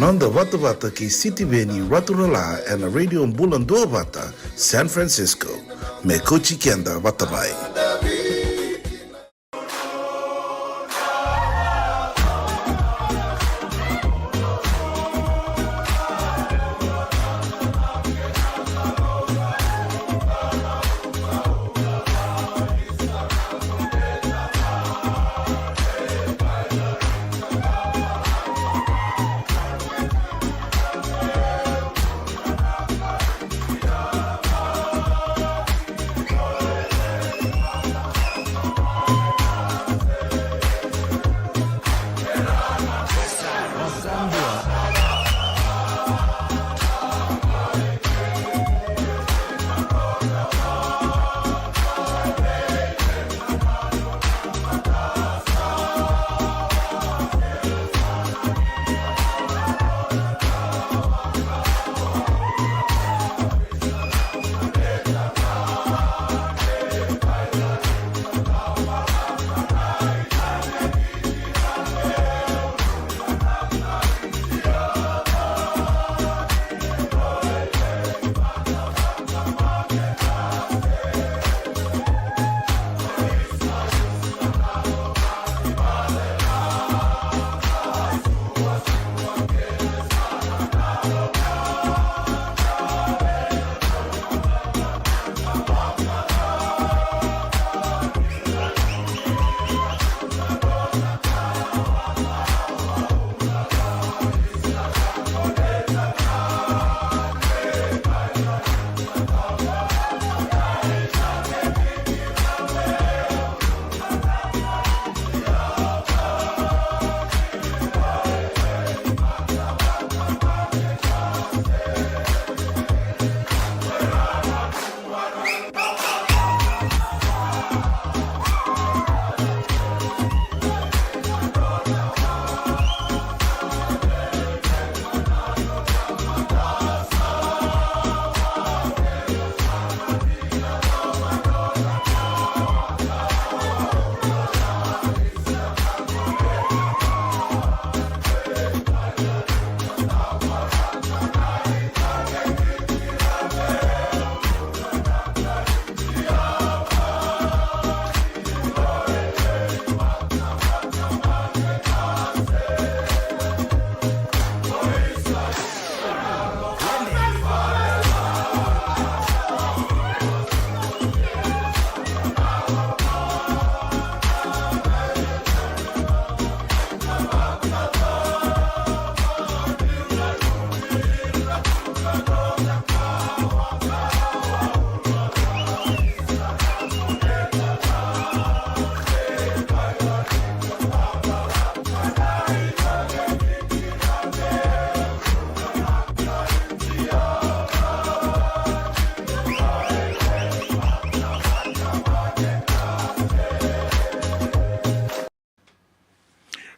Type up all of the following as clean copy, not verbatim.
Nonda Wata Wata ki City Veni Raturala and a Radio Mbulando Wata, San Francisco. Me Kochi Kenda Watabai.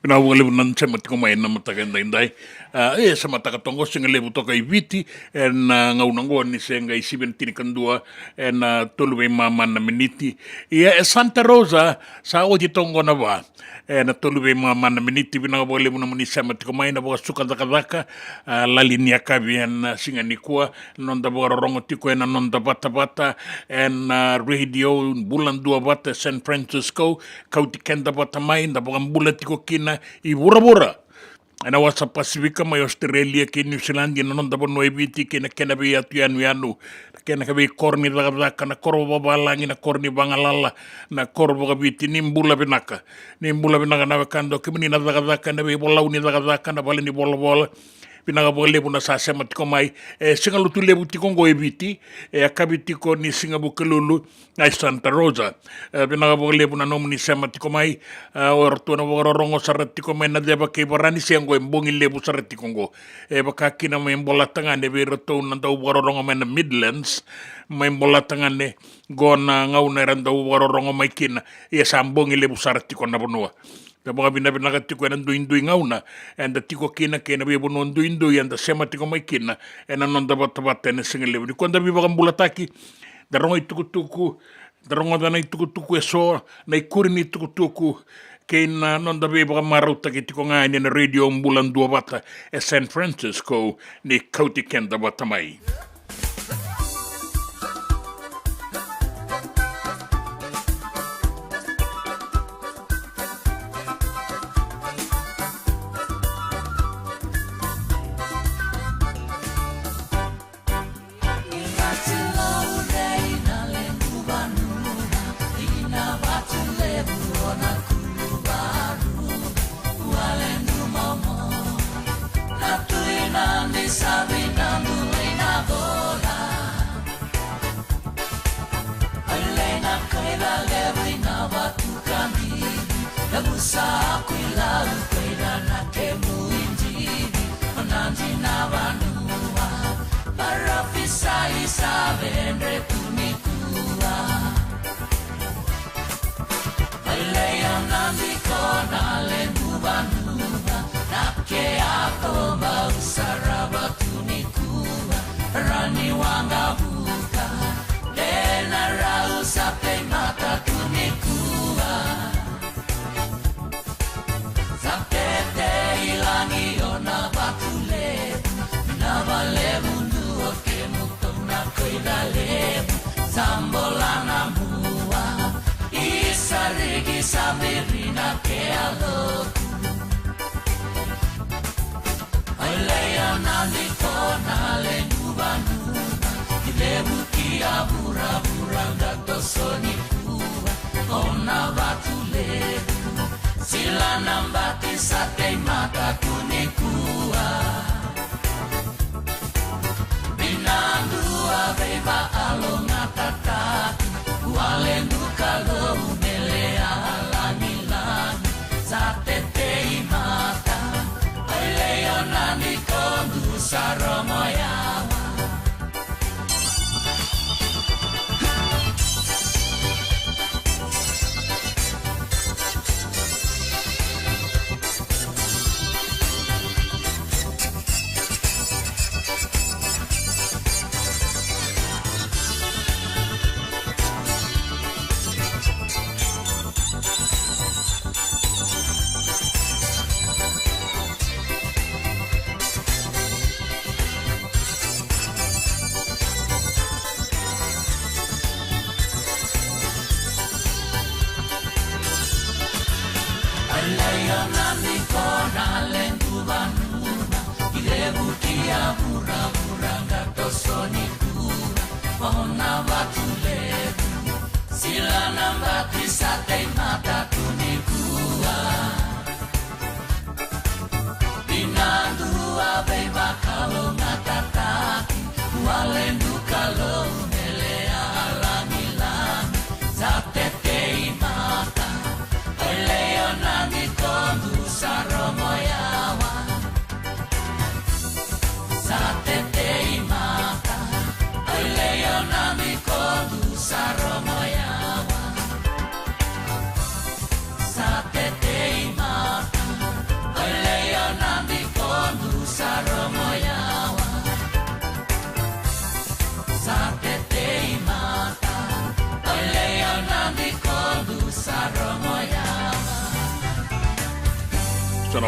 na wale nan se matiko mai na mataka ndai e se mataka tongo singa lebu toka I viti na ngaunango ni se ngai 17 kandua na tolu mai mama na miniti ia e Santa Rosa sa o di tongo na wa na tolu mai mama na miniti bina wale na muni se matiko mai na boka suka daka la linia kabian singa nikua nonda boka rongo tiko na nonda bata na radio bulan dua bata San Francisco kauti kenda bata mai na boka mbula tiko kina I bura ana wasa Pasifika mai Australia ke New Zealand na nonda bono eviti ke na kena be atu yanu ke na kabe korni daga kana korbo balangi na korni bangalala na korbo kabiti nimbula binaka na kando kemini na daga na be bolau ni daga na bale ni bola pinaga bole buna sa sema tiko mai singa lutu lebu tiko ngo eviti akabi tiko ni singa bukelulu ai Santa Rosa pinaga bole buna nomu ni sema tiko mai ortu na rongo sarat tiko mai na deba ke barani siango embongi lebu sarat tiko ngo baka kina mai mbola tangane be roto na tau rongo mai na Midlands mai mbola tangane gona ngau na randa rongo mai kina sambongi lebu sarat tiko na bonua da mga binabinaga tiko na nduindui ngauna and the tiko kina be bono nduindui and the sema tiko mai kina and anonda bata na singale ni konda bi baga mbulataki da rongo tuku da rongo da na tuku so na ikuri ni tuku Keina non da beba marauta ki tiko ngai ni na radio mbulan dua wata e San Francisco ni kauti kenda wata mai.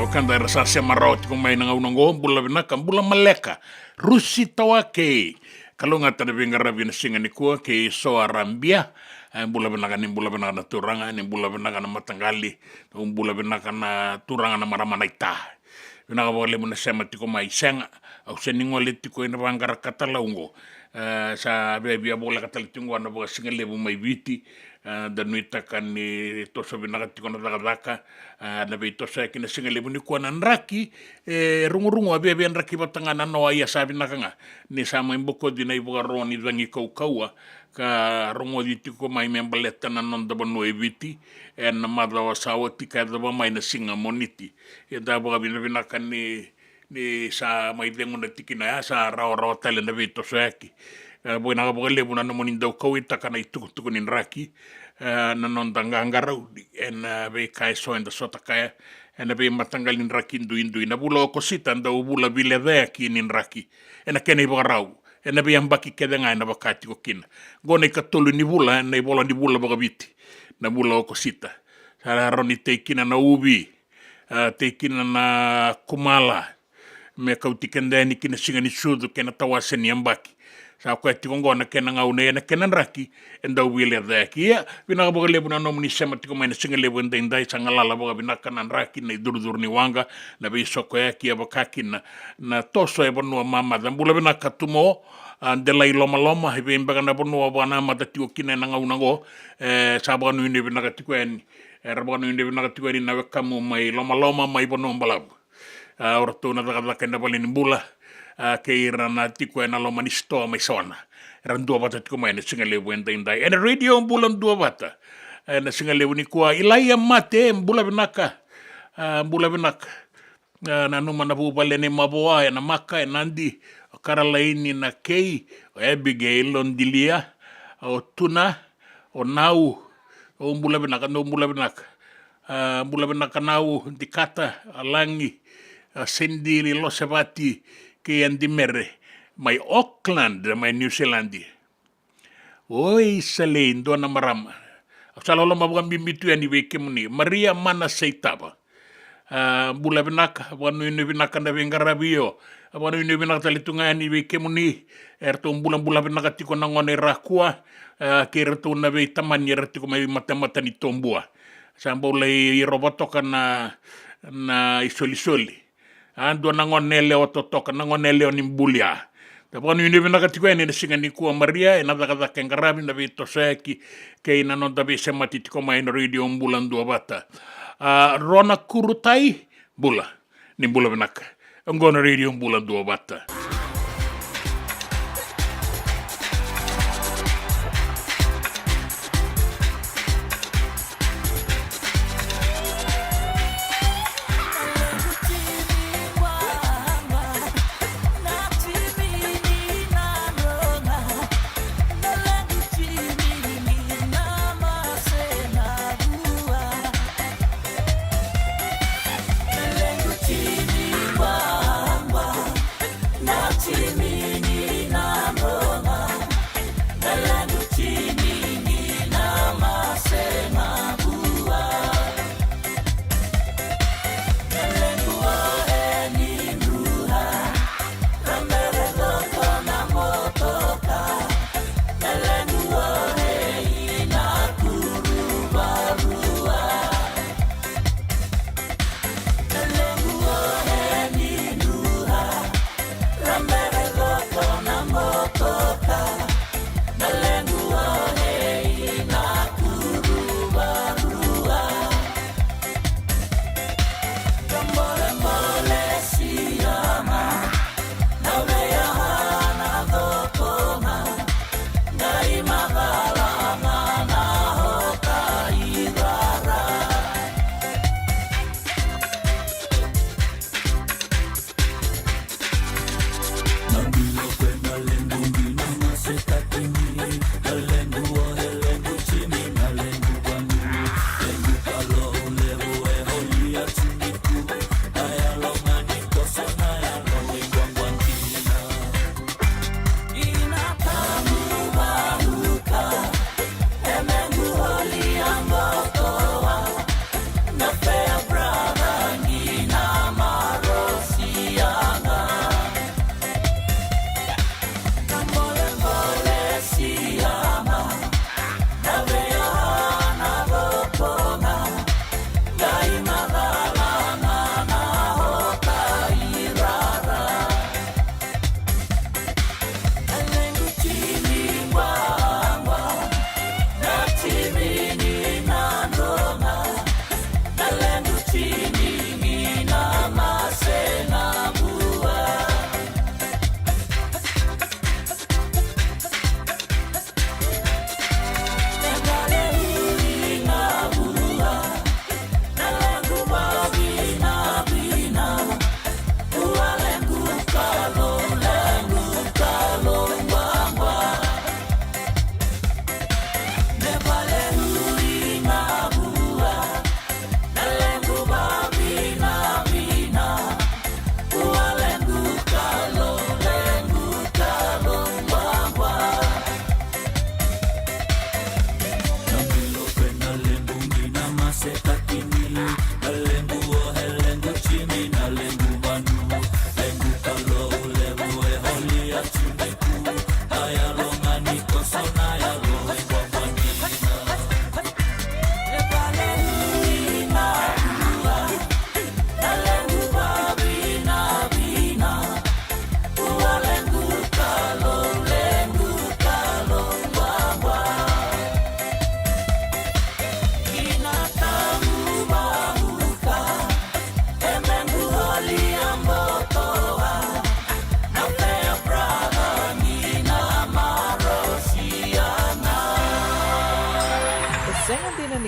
Kanda era sasia maroti kung may nangaunango bula binaka bula maleka rusi tawake kalunga tana bingara bina singa ni kuwa ke so arambia bula binaka na turanga ni bula binaka na matangali bula binaka na turanga na maramana ita binaka wale muna sema tiko mai senga au seningo le tiko ina bangara katalaungo sa bebia bola katalitungo na boga singa lebu mai viti dan nuita kan ni tosa binaka tiko na daka na be tosa kina singa lebu ni kuana nraki rungu abe nraki batangana no ia sabi nakanga ni sama imboko dina ibuga roni dangi kaua ka rungu di tiko mai membaleta na non daba no eviti en madla wasawa tika daba mai na singa moniti e daba binaka ni sa mai dengo na tikina sa rawa tale na be tosa ki boina ga bogale buna no monin do ko itaka na tuku nin raki na non danga ngarau en be kai so en sota kaya en be matangal nin raki indu na bulo ko sita ndo bula bile de ki nin raki en kene borau en be ambaki kedenga na bakati ko kin gone ka tolu ni bula na bola ni bula bagabiti na bula ko sita Sararoni teikina na ubi, teikina na kumala, me kautikendeni kina singani sudu kena tawaseni ambaki. Sa ko tikongo na kena ngaune na kena raki enda wile daki ya bina boga lebu na nomni sema tiko mai singa lebu enda indai sangalala boga bina kana raki na dur ni wanga na be soko ya ki abakaki na toso e bonua mama dambula bina katumo andela iloma loma hebe imbaga na bonua bana mata tiko kina na ngaunango sabaga no inde bina katiko en rabaga no inde bina katiko ni na wekamu mai loma mai bonua mbalabu ora to na daga kenda balini bula ke rana tiko ena lo manisto mai sona ran dua bata tiko mai na singa lebu enda indai ena radio bulan dua bata na singa lebu ni kuwa ilaya mate mbula binaka na numa na bubale ni maboa ena maka ena andi karalaini na kei o Abigail on dilia o tuna o nau o mbula binaka nau dikata alangi sendiri lo sebati ke andi mere mai Auckland mai New Zealand oi sale ndo na marama salolo mabukan bimbitu yani weke muni Maria mana seitaba bula binaka wanu ini binaka na bengarabio wanu ini binaka talitunga yani weke muni erto bula binaka tiko na ngone rakua ke erto na be tamani erto mai mata ni tombua sambo le robotoka na isoli ando nangonele ototoka nangonele onimbulia taponi ni bina katiko ni singa ni kuwa Maria ina daga kengarabi na bito seki ke ina no dabe semati tiko mai no radio mbulan dua bata rona kurutai bula ni bula binaka ngono radio mbulan dua bata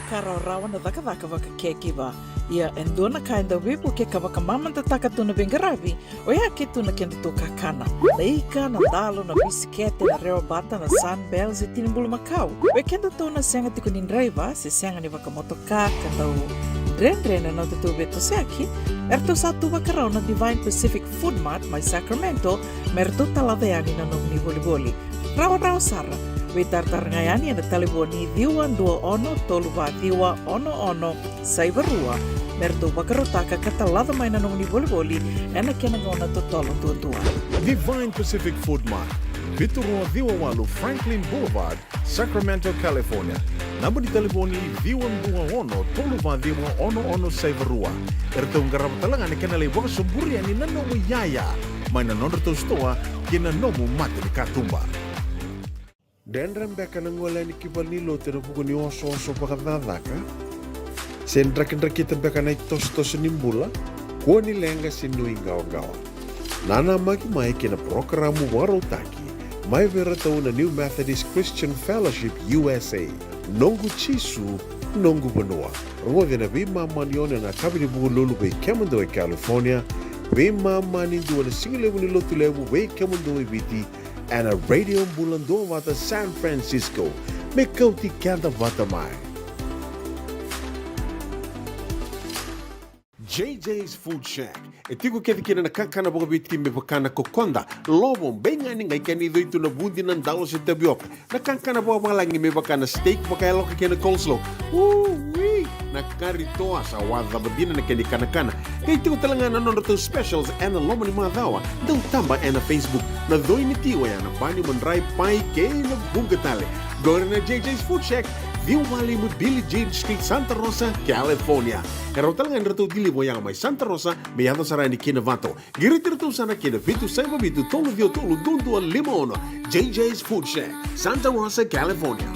karao na vaka caregiver. Ia endona ka enda wipu ke kawaka mamanta takatuna bengaravi, o ia ke tuna kenda to kakana. Na ika, na dalo, na bisikete, na reo bata, na sunbells e tinimbulu makau. O kenda to na senga tiko ni driver, se senga ni vaka motoka, kandau dren na tutu beto seaki, erto satu vakarao na Divine Pacific Food Mart, mai Sacramento, merto talaveani na nong ni boli. Rawa sara. We tartarngayani na telefoni diwa 21 saivarua. Merto bakarotaka katalada mai na nong ni boli ena kenangona totolo tutua. Divine Pacific Food Mart, Viturua Diwawalu Franklin Boulevard, Sacramento, California. Namba di telefoni 21 saivarua. Erto ngarapatalangan kenale waka suburi ani nanomu yaya. Mai na nonderto stoa kina nomu mate ni katumba. Dan rembeka na ngwala ni kibalilo tena puko ni oso pakadadaka. Sen drakin-drakin beka na itos-tos nimbula, kuwa ni lenga sinui gawa-gawa. Nana mai kina programa warotaki, mai vera tau na New Methodist Christian Fellowship USA, nongu chisu, nongu banua. Rongo na bima manione na kabini buku lulu bei Kemando e California, bima mani dua na singilewu ni lotu lewu bei Kemando e Viti, and a radio bulando vata San Francisco. Me kauti kanta vata mai. JJ's Food Shack. E tiku kete kina na kakana boka biti me pakana kokonda. Lobo benga ni ngai kani do itu na bundi nan dalo se tabioka. Na kakana boka malangi me pakana steak pakai loka kena coleslaw. Wee! Na kari toa sa wadha badina na kani kana. Kay tiku talanga na nondo specials and the lomo ni madawa. Dong tamba na Facebook. Na doi ni tiwa ya na bani mandrai pai kay na bungatale. Go na JJ's Food Shack. Viu Valley mo Billie Jean Street, Santa Rosa, California. Karo talagang rito dili mo yang may Santa Rosa, may yato sarani kinavato. Giritirito sana kinavitu sa mabitu tolo vio tolo dundu al limono. JJ's Food Shack, Santa Rosa, California.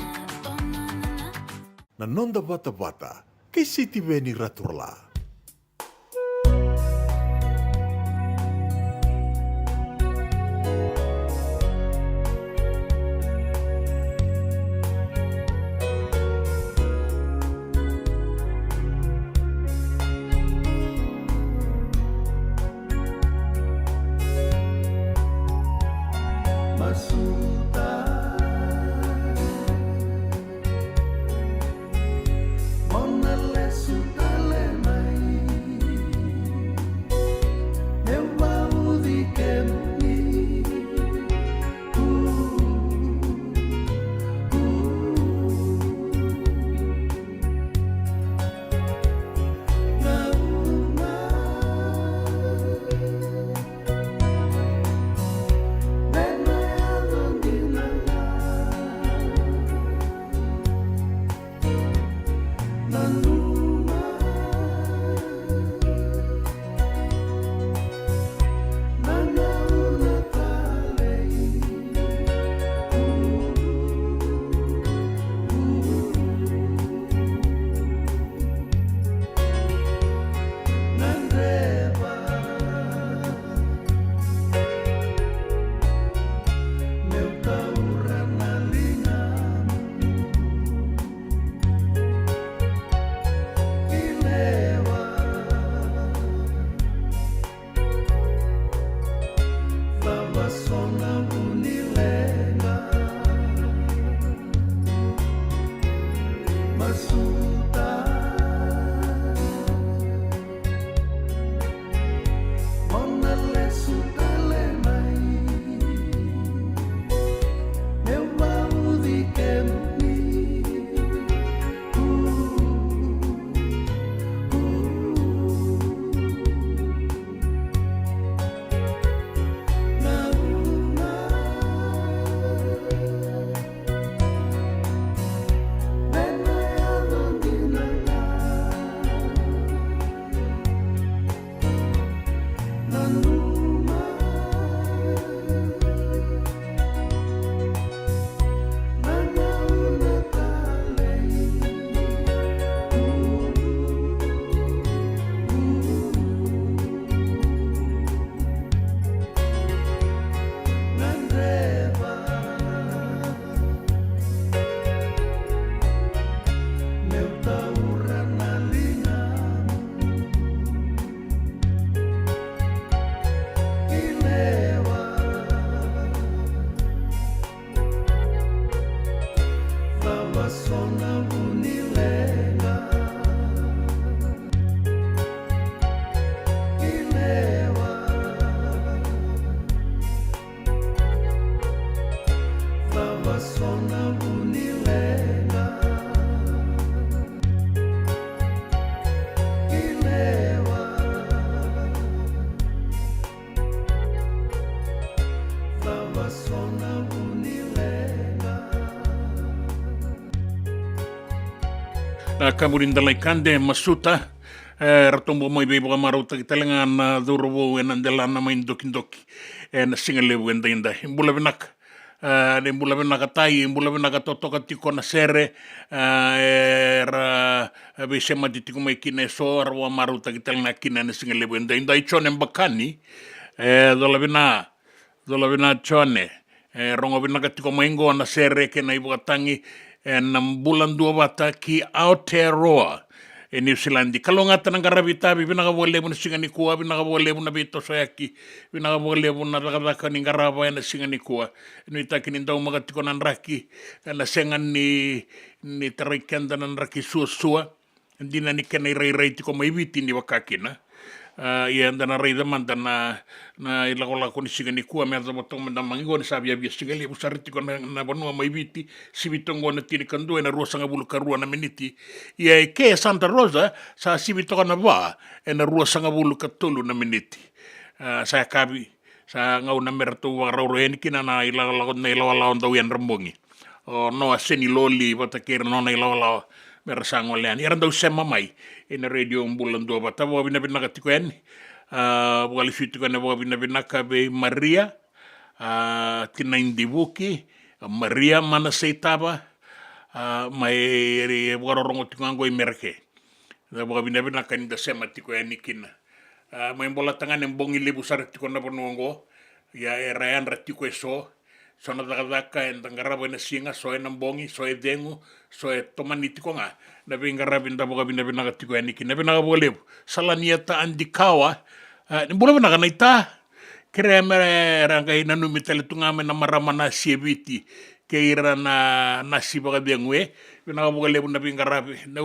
Nanonda bata-bata, kay City Veni Raturla. Mona le su talena kamurin dalai kande masuta ratombo mai bebo marauta kitalenga na durovo enandela na main doki na singalevu enda imbula benak ne imbula benak tai imbula benak totoka tiko na sere era bese matitiko mai kine so arwa marauta kitalenga kine na singalevu enda ichone mbakani dola bena chone rongo bena katiko maingo na sere ke na ibuatangi na bulan 2 bata ki Aotearoa New Zealand kalau ngata nang garabita bina ka bole mun singani kuwa bina ka bole mun bito sayaki bina ka bole mun na ka ni garaba na singani kuwa no itaki ni ndau magatiko nan raki na sengan ni tarikanda nan raki suwa ndina ni kana rai tiko mai biti ni wakakina ia ndana rei da man na ilagola ko ni singani kuwa me da botong man mangi ko ni sabia bia singali usariti ko na bonua mai biti sibitongo na tini kandu na ruasa ngabulu karua na miniti ia ke Santa Rosa sa sibitongo na ba na ruasa ngabulu katulu na miniti saya kabi sa ngau na merto wararo en kina na ilagola na ilagola onda wian rambongi o no aseni loli batakir no na ilagola mersangolean ia randau sema mai ina radio bulan 2 bata bo bina katiko en wali fitu kana bo bina ka be Maria tina indibuki Maria mana seitaba mai warorongo tingango imerke da bo bina ka ni da sema tiko en kina mai bola tangan embongi lebu sar tiko na bonongo ya erayan ratiko eso sona daka en tangaraba na singa so en mbongi so e dengu so e tomanitiko nga na bingara binda boga binda katiko en kina bina boleh salaniata andikawa ni bola bina kana ita kremere rangai nanu mitale tungame na maramana siebiti keira na nasi boga bengwe bina boga lebu na bingara na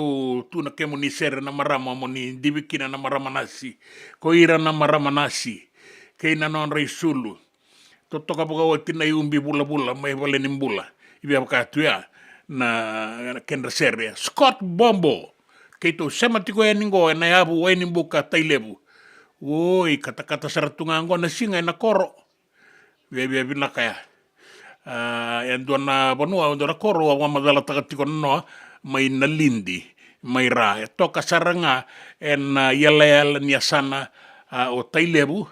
tu na kemuni ser na marama moni dibikina na marama nasi ko ira na marama nasi keina non reisulu totoka boga watina iumbi bula mai vale nimbula ibi abakatu ya na kendra seria Scott Bombo keito sematiko ya ningo na yabu wa nimbuka tailebu woi kata-kata saratungango na singa na koro bebe binaka ya yan doon na banua doon na koro wa madala tagatiko no may nalindi may ra toka saranga en yala niya sana o tailebu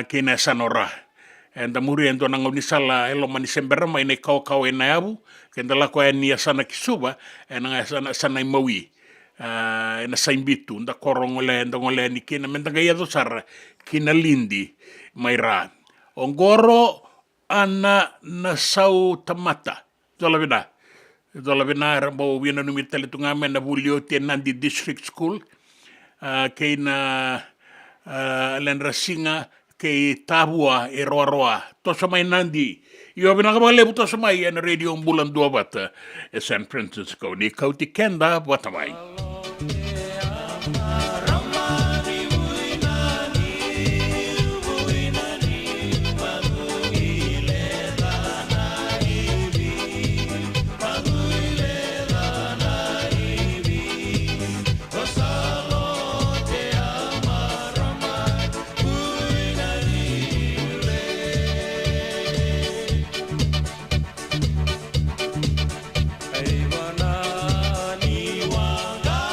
kina sanora and the muri endo nang unisala elo manisembera mai nei kau na yabu kenda la ko ni sana kisuba nga sana mawi na saimbitu nda korongole ndongole ni kina mendaga yado sar kina lindi mai ra ongoro ana na sau tamata dola bina rambo wina numitale tungame na bulio tenandi district school kina lenrasinga kay tabua roa tosa mai nandi io bina kabale buto sa mai en radio bulan 2 bata San Francisco ni kauti kenda bata mai Hey, Vanani, Wanga.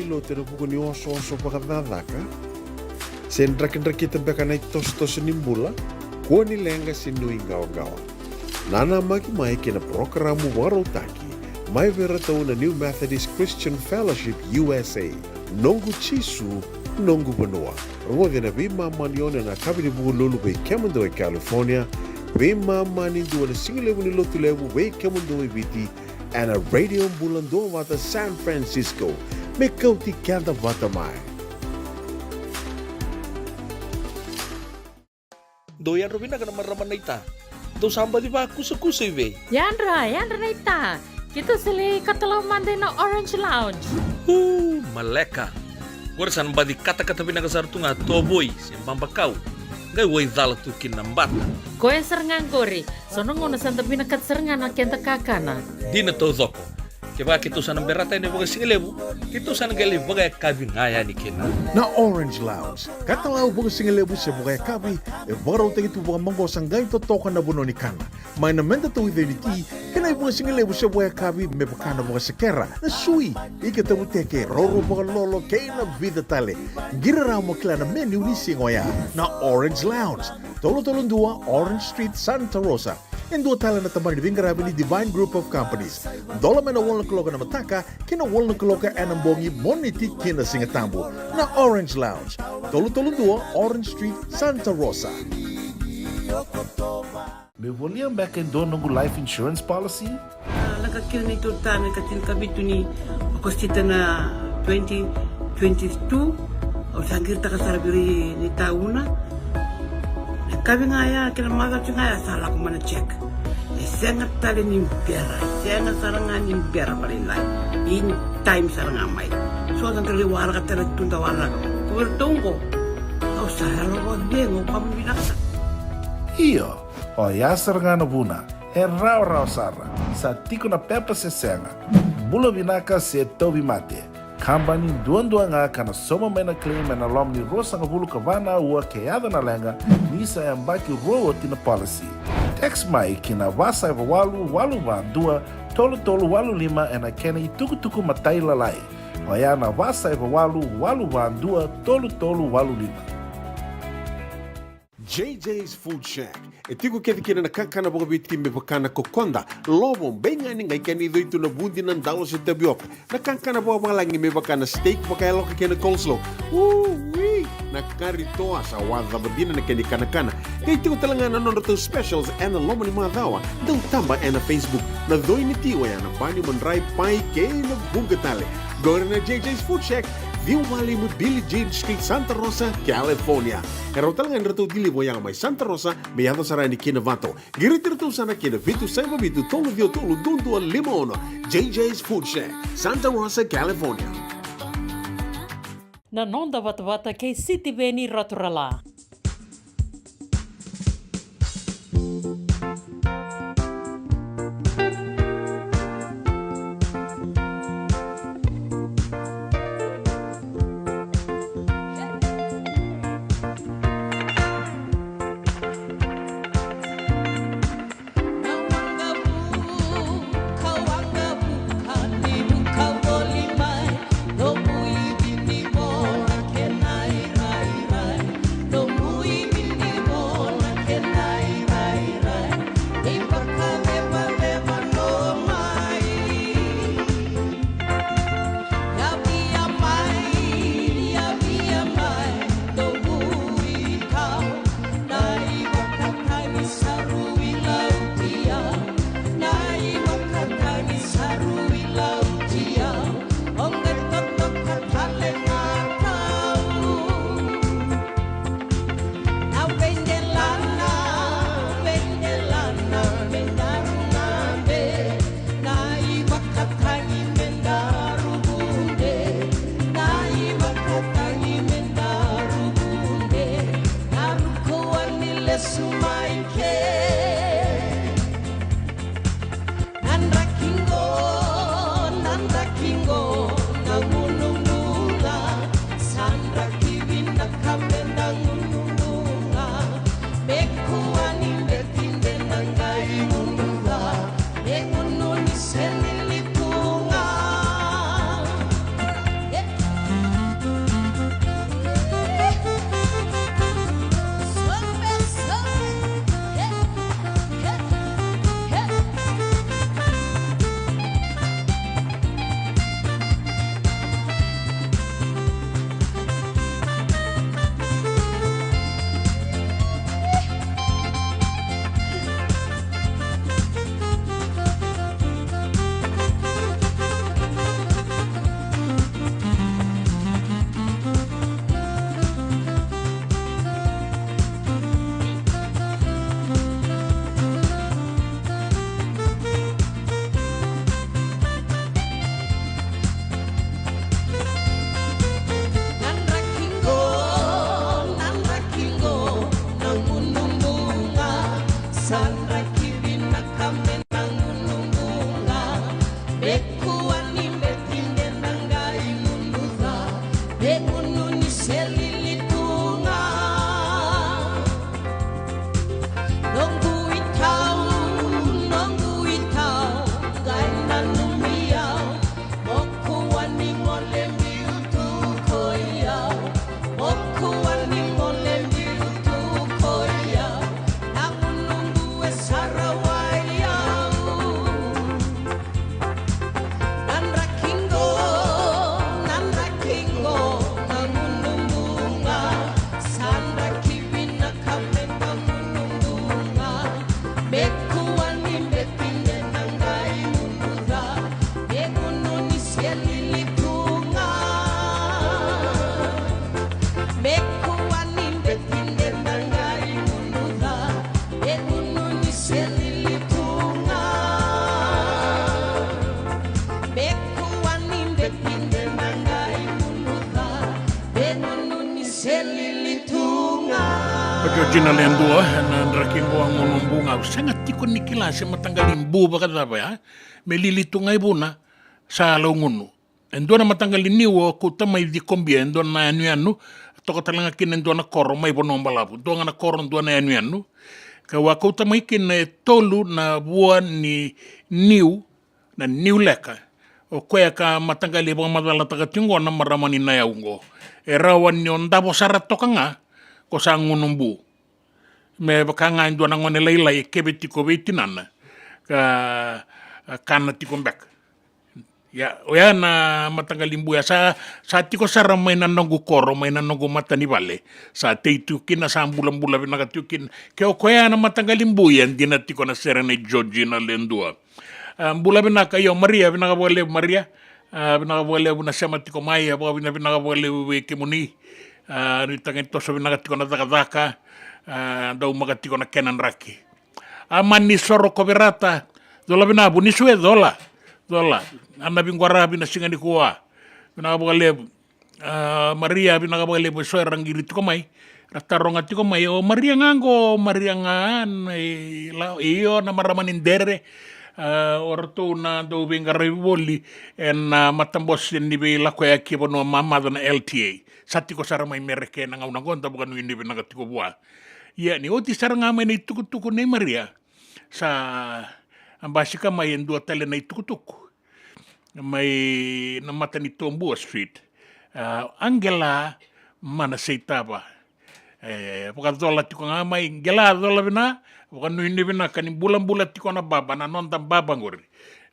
nilo te puku ni oso pakadadaka. Sen drakin-drakitan beka na tos nimbula. Kua ni lenga sinui ngao-ngawa. Nana maki mai kina programa warotaki. Mai vera tau na New Methodist Christian Fellowship USA. Nongu chisu, nongu banua. Rongo na bima manione na kabini buku lulu bei kemundo e California. Bima mani dua na singilevu ni lotu levu bei kemundo e viti. And a radio bulando wata San Francisco. Me kauti kanda wata mai. Doyan Robina kana maraman na ita. Do samba di ba kusa-kusa iwe. Yandra na ita. Kita sili katalaw mande na Orange Lounge. Maleka. Gora san ba di kata-kata binakasar tu nga toboy siyang pambakaw. Ngay way dala tu kinambata. Koe serengan kori. Sono ngono santa binakat serengan na kenta kakana. Di na to zoko. Kaya kito sa nang berata ni baga singilebu. Kito sa nang gali baga kabi ngaya ni kina. Na Orange Lounge, katalaw buka singalebu sa bukay kabi, e baraw tayo ito buka manggo sanggay totokan na buno ni kana. May namenta to identity, kanay buka singalebu sa bukay kabi, may baka na buka sakera, na sui, ikatabu teke, roro buka lolo, kay na vida tale. Giraraw mo kila na menu ni singoya, na Orange Lounge, tolo-tolong dua, Orange Street, Santa Rosa. And dua tala na tamar ni Bingarabi ni Divine Group of Companies. Dola man na wala kaloka na mataka, kina wala kaloka anambongi moniti kina singatambo na Orange Lounge. Tolo-tolo dua, Orange Street, Santa Rosa. Me voliam back in doon ng life insurance policy? Nakakil nito tayo katil kabito ni akostita na 2022 o sagir ta kasarabiri ni tauna. Kami nga ya, kinamaga nga ya, salah ko mana check. Sangat tali ni pera, sangat sarangan ni pera paling lain. In time sarangan mai. So ang kaliwara ka tala tunda wala. Kuwertong ko. Kau saya lo dengo kamu binasa. Iyo, o ya sarangan na buna, e raw sara, sa tiko na pepa se senga. Bula binaka se tobi mate. Kambani duan-duan nga kana soma may na claim na lom ni rosa nga bulu kabana ua kayada na lenga nisa ang baki roa tina policy. Text mai kina wasa eva walu ba dua tolu walu lima ena kena ituku matai lalai. Waya na wasa eva walu ba dua tolu walu lima. JJ's Food Shack. E tiku kedi kina na kakana boka biti me bakana kokonda. Lobong benga ni ngai kani itu na bundi nan dalo se tabioka. Na kakana boka malangi me bakana steak baka loka kena coleslaw. Wee! Na karitoa sa wadha badina na kani kana. Kaya tiku talanga na nonoto specials and na lomo ni mga dawa. Daw tamba na Facebook. Na doi ni tiwa ya na bani manray pai kaya na bungatale. Gora na JJ's Food Shack. Viu wali mo Billy Jean Street, Santa Rosa, California. Karo talagang rato dili mo yang may Santa Rosa, may yato sarani kinavato. Giritirto sana kinavitu sa ibabitu tolo dio tolo dundu al limono. JJ's Food Shack, Santa Rosa, California. Na nonda wata kay City Beni Rotorala. No Georgina Lendua na ndrakingo ang ngunumbunga sangat tikon ni kilase matanggalin buba ka dapat ya melilito nga ibuna sa laungunu endo na matanggalin niwo ko tamay di kombiendo na anu toko talanga kinendo na koro may bono malabu do nga na koro do na anu kawa ko tamay kin tolu na buwan ni new leka o kaya ka matanggali bang madala tagatingo na maramani na yaungo erawan yon dabo sarat to nga ko sa ngunumbu me bakanga ndo na ngone laylay kebeti ko betinan ka kana tiko mbek ya oya na matangalimbu ya sa tiko sara may nanongu koro may nanongu matani vale sa teitukin na sa bulan-bulan binakatukin kaya koya na matangalimbu yan dinatiko na serene Georgina Lendua bula binaka yo Maria binakabole Maria binakabole na sama tiko maya binakabole kemuni ritangin to so binakatiko na takataka daw makatiko na kenan raki aman ni soro koberata dola binabu ni suwe dola anna bingwara bina singa ni kuwa binakabole Maria binakabole so rangiri tiko mai rataronga tiko mai o Maria ngango Maria ngan iyo na maramanin dere orto na do bingara boli en matambos ni be la ko yakibo no mama na LTA satiko sara mai mereke na ngauna gonta bukan ni be nagatiko bua ya ni oti sara ngame ni tukutuku ni Maria sa ambasika mai endua tele na tukutuku mai na mata ni Tomboa Street Angela mana seitaba bukan dola tiko ngamai gela dola bina bukan ni bina kan bulan-bulan tiko na baba na nonton baba ngori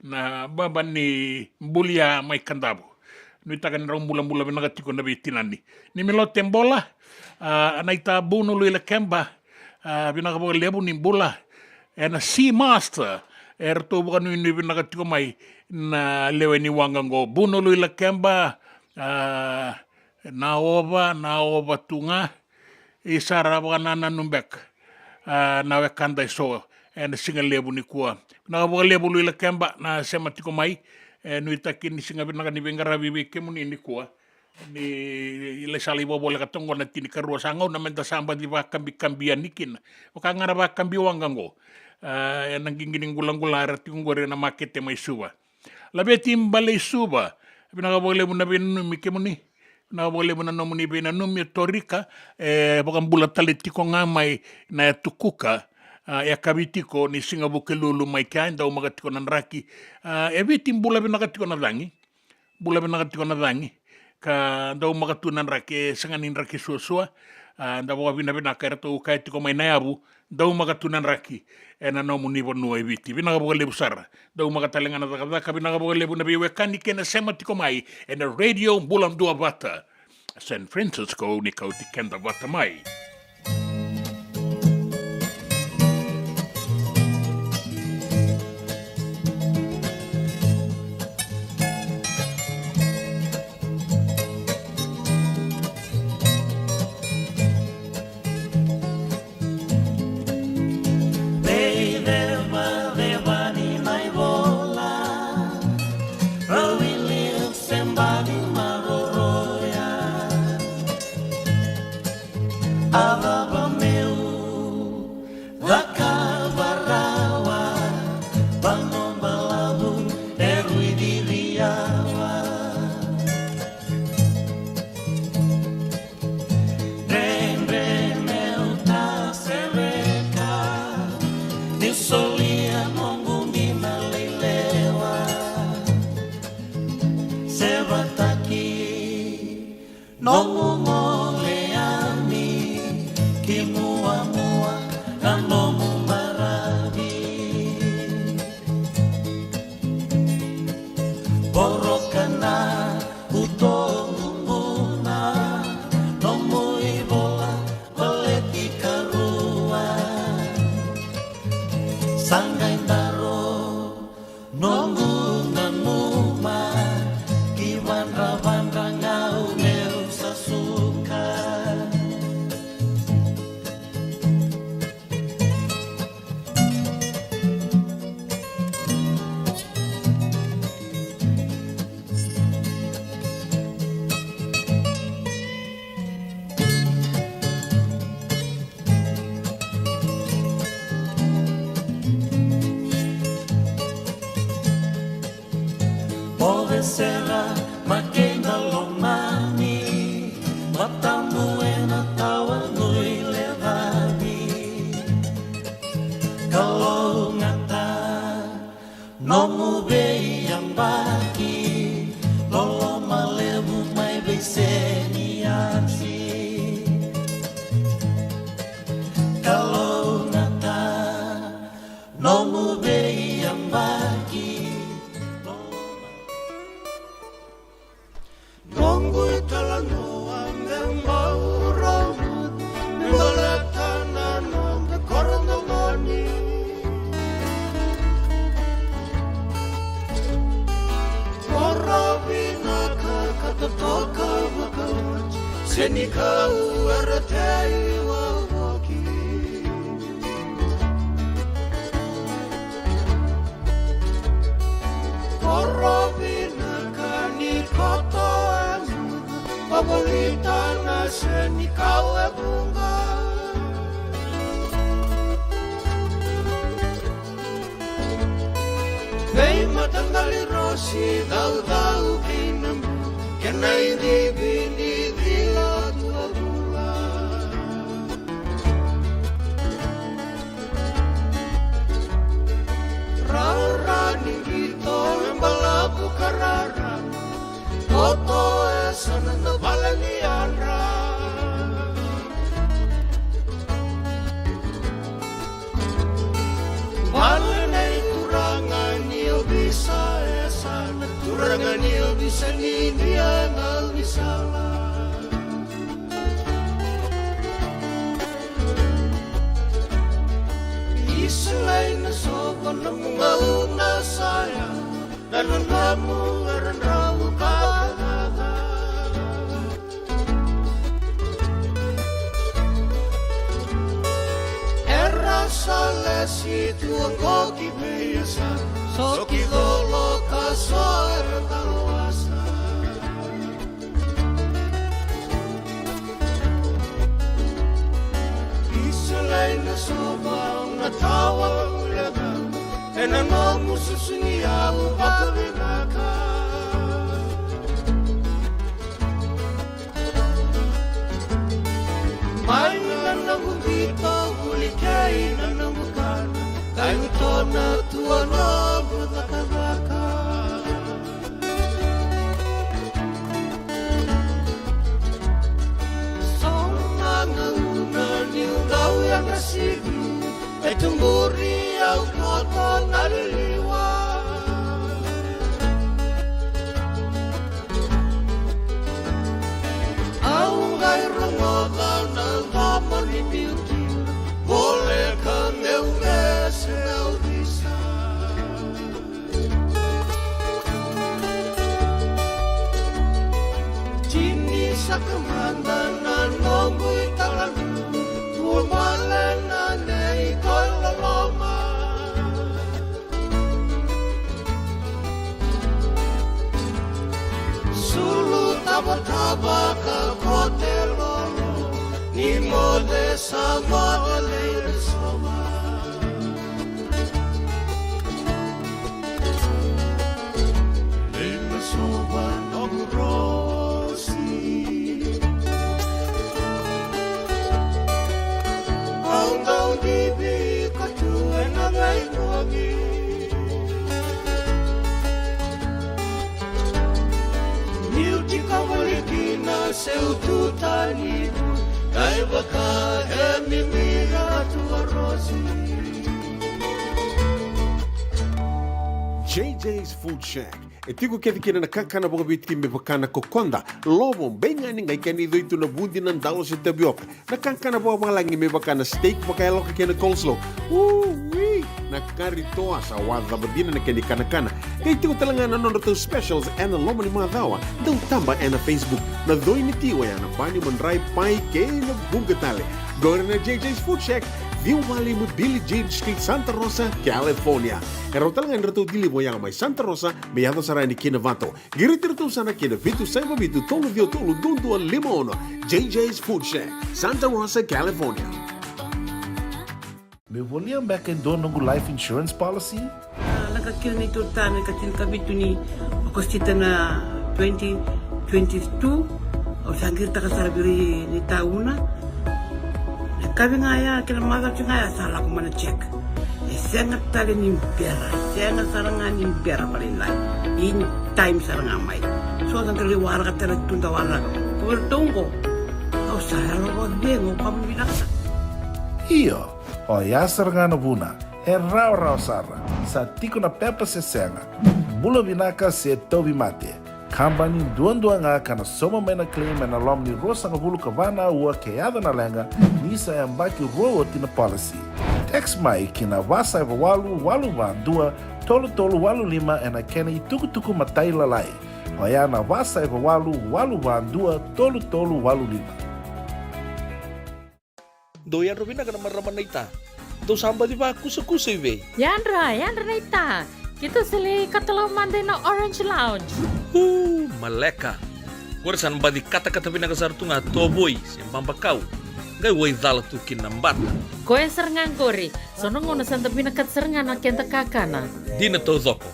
na baba ni bulia mai kandabo ni takan rong bulan-bulan bina tiko na bitinani ni melo tembola anaita buno luila kemba bina ka lebu ni bula na sea master to bukan ni bina tiko mai na leweni wangango buno luila kemba naoba tunga isara bukan numbek na kanda so na singa lebu ni kuwa na lebu luila kemba na sema tiko mai nui takin singa bina ni bengara bibi kemuni ni kuwa ni ile sali bobo le katongo na tini karua sangau na menta samba di ba kambian nikin o ka ngara ba kambi wangango nang gingining gulang-gulara tingore na makete mai suba labe timbale suba bina ka bole mo na bin mi kemuni na bole mo na no muni bina no mi torika bukan bulat talitiko ngamai na tukuka ya kabitiko ni singa bukelulu mai kain daw magatiko nan raki ebitim bula binakatiko na dangi ka daw magatunan raki sanganin raki suasua daw binabinaka to kay tiko may nayabu daw magatunan raki na no munibon no ebiti binakabugale busara daw magatalengan na takada binakabugale bu nabi wekani kena sema tiko mai na radio bulam dua bata San Francisco ni kauti kenda bata mai sera makena lomani matamu ena tawa ngui levabi kalau ngata nomu bei yang baki lolo malebu mai beseni ansi kalau ngata nomu bei yang baki Nonggoy talano ang embau ramut Ngalatanan ang korondongoni Korabina ka katotoka wakawach Senika uaratai wawaki Korabina ka ni koto Pabalita na senikau e bunga Vei matanggali rosi dau-dau kinambu Kenai dibini dila tua bula Rara-rani gitu embalabu karara Toto sana na balanianra Balanay turangan niyo bisa sana Turangan niyo bisa nindiyan ang isala Isalay na soba ng mga una sayang Nananamu aranramu kagaga Era salesi tuang koki beyasa Soki dolo kaso erantawasa Isalay na sobang natawang ulagang Enanomu susungiyamu pagkabinaka May nananong dito Hulikay nanangukan Kayo to na tuwa na Budakabaka So mga una Niyo daw yung nasigi Ay tumburi ang koto naliliwa Ang gayrongodan ng hamon ni beauty Boleh ka neumes neudisa Jini sa kamandanan Nonggoy talaga Tumalan na ito'y laloma Sulu taba-taba ka kote lolo Ni mode sa modele soma Lima soba ng rosi Hanggang dibi katuan na may nuagi Nilti kawalikina seututani Kay baka emimira tua rosi JJ's Food Shack. E tigo ke dikina na kakana boga bitki me bakana kokonda. Lobo benga ni ngai kani do itu na bundi nan dalo se tabiok. Na kakana boga malangi me bakana steak baka loka kena coleslaw. Wee na karitoa sa wadha badina na kani kana. Kay tigo talanga na nono to specials and the lomo ni mga dawa. Daw tamba na Facebook. Na doi ni tiwa ya na bani manray pai kay na bungatale. Gora na JJ's Food Shack. Viu Valley mo Billy Jean Street, Santa Rosa, California. Karo talagang rato dili mo yang may Santa Rosa, may ato saray ni Kinavato. Giritirto sana kina Vitu Saiba Vitu Tolo Dio Tolo Dundu Limon. JJ's Food Shack, Santa Rosa, California. Me volían back in doon ng life insurance policy? kakil ni tutame katil kabitu ni okostita na 2022 o sangir takasarabiri ni tauna kabi ngaya kila maga ngaya salah ko mana check sengat tali ni bera sengat sarangan ni bera palilai in time sarangan mai so ang kali warga tala tunda warga ko tunggo o sayalo ko dengo kamu binasa Iyo, o yasar ngana buna, rau sara, sa tiko na pepa se senga, bula binaka se tobi mate, kambani duan nga kana soma mena claim na lom ni rosa nga bulu kavana ua keada na lenga, nisa yang baki rowo tina policy. Text mai kina wasa eva walu dua, tolu walu lima ena kena tuku matai lalai. O ya na wasa eva walu dua, tolu walu lima. Doyan Robina kana maraman na ita. Do samba di ba kusa iwe. Yandra na ita. Kita sili katalaw mande na Orange Lounge. Maleka. Warasan ba di kata-kata pinakasartunga toboy siyang pambakaw. Ngay way dala tukin ng bata. Koe serangan kori. Sono ngono santa pinakat serangan na kenta kakana. Di na to zoko.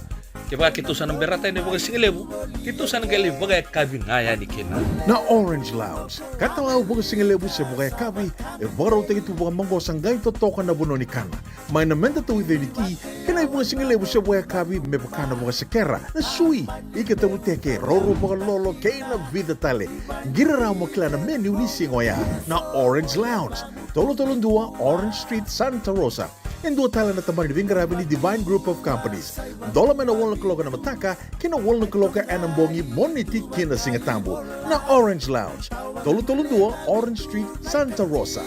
Kaya kitusan ng berata ni baga singalebu. Kitusan ng gali baga kabi ngaya ni kina. Na Orange Lounge, katalaw buka singalebu sa bukaya kabi, baraw tayo ito buka manggosang gayon totokan na buno ni kana. May namenda to identity, kanay buka singalebu sa bukaya kabi, may baka na buka sa kera, na sui, ikatabuteke, roro buka lolo, kaya na vida tale. Giraraw mo kila na menu ni singoya, na Orange Lounge, tolo-tolong dua, Orange Street, Santa Rosa. Yang dua tala na tamang ni Bingarabi ni Divine Group of Companies. Dola may nawal na kaloka na mataka, kinawal na kaloka anambongi moniti kina singatambo na Orange Lounge. Tolo-tolong dua, Orange Street, Santa Rosa.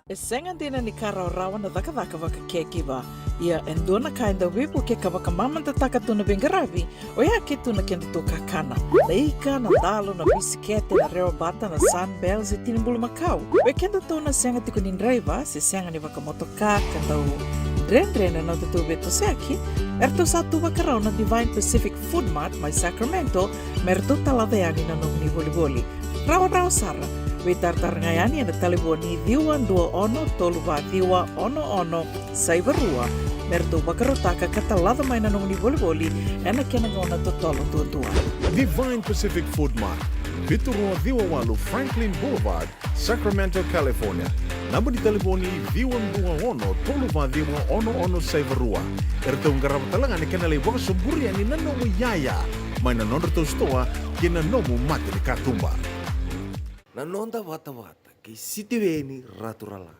Sengan dina ni kara rawan na daka waka kekiba. Ia endona kainda wipu ke kawaka mamanta taka tuna bengarabi. O ya ke tuna kenda to kakana. Leika na dalo na bisikete na reo bata na sunbells e tinimbulu makau. O kenda to na senga tiko ni driver se senga ni waka motoka kanda u dren na tutu beto seki. Erto satu wakarao na Divine Pacific Food Mart mai Sacramento. Merto taladeani na nung ni boli-boli. Rawa sara. Witartar ngayani na taliboni diwan 21 saibarua merto bakarotaka katalada may nanong ni boli-boli ena kenangona totolo tutua. Divine Pacific Food Mart, Viturua Diwawalu Franklin Boulevard, Sacramento, California. Namba di taliboni diwan 21 saibarua. Erto ngarap talangan ikanali waka suburi ani nanong yaya. May nanon rito stoa kinanomu mati ni katumba. Nanonda wata-wata kay sitiweni raturala.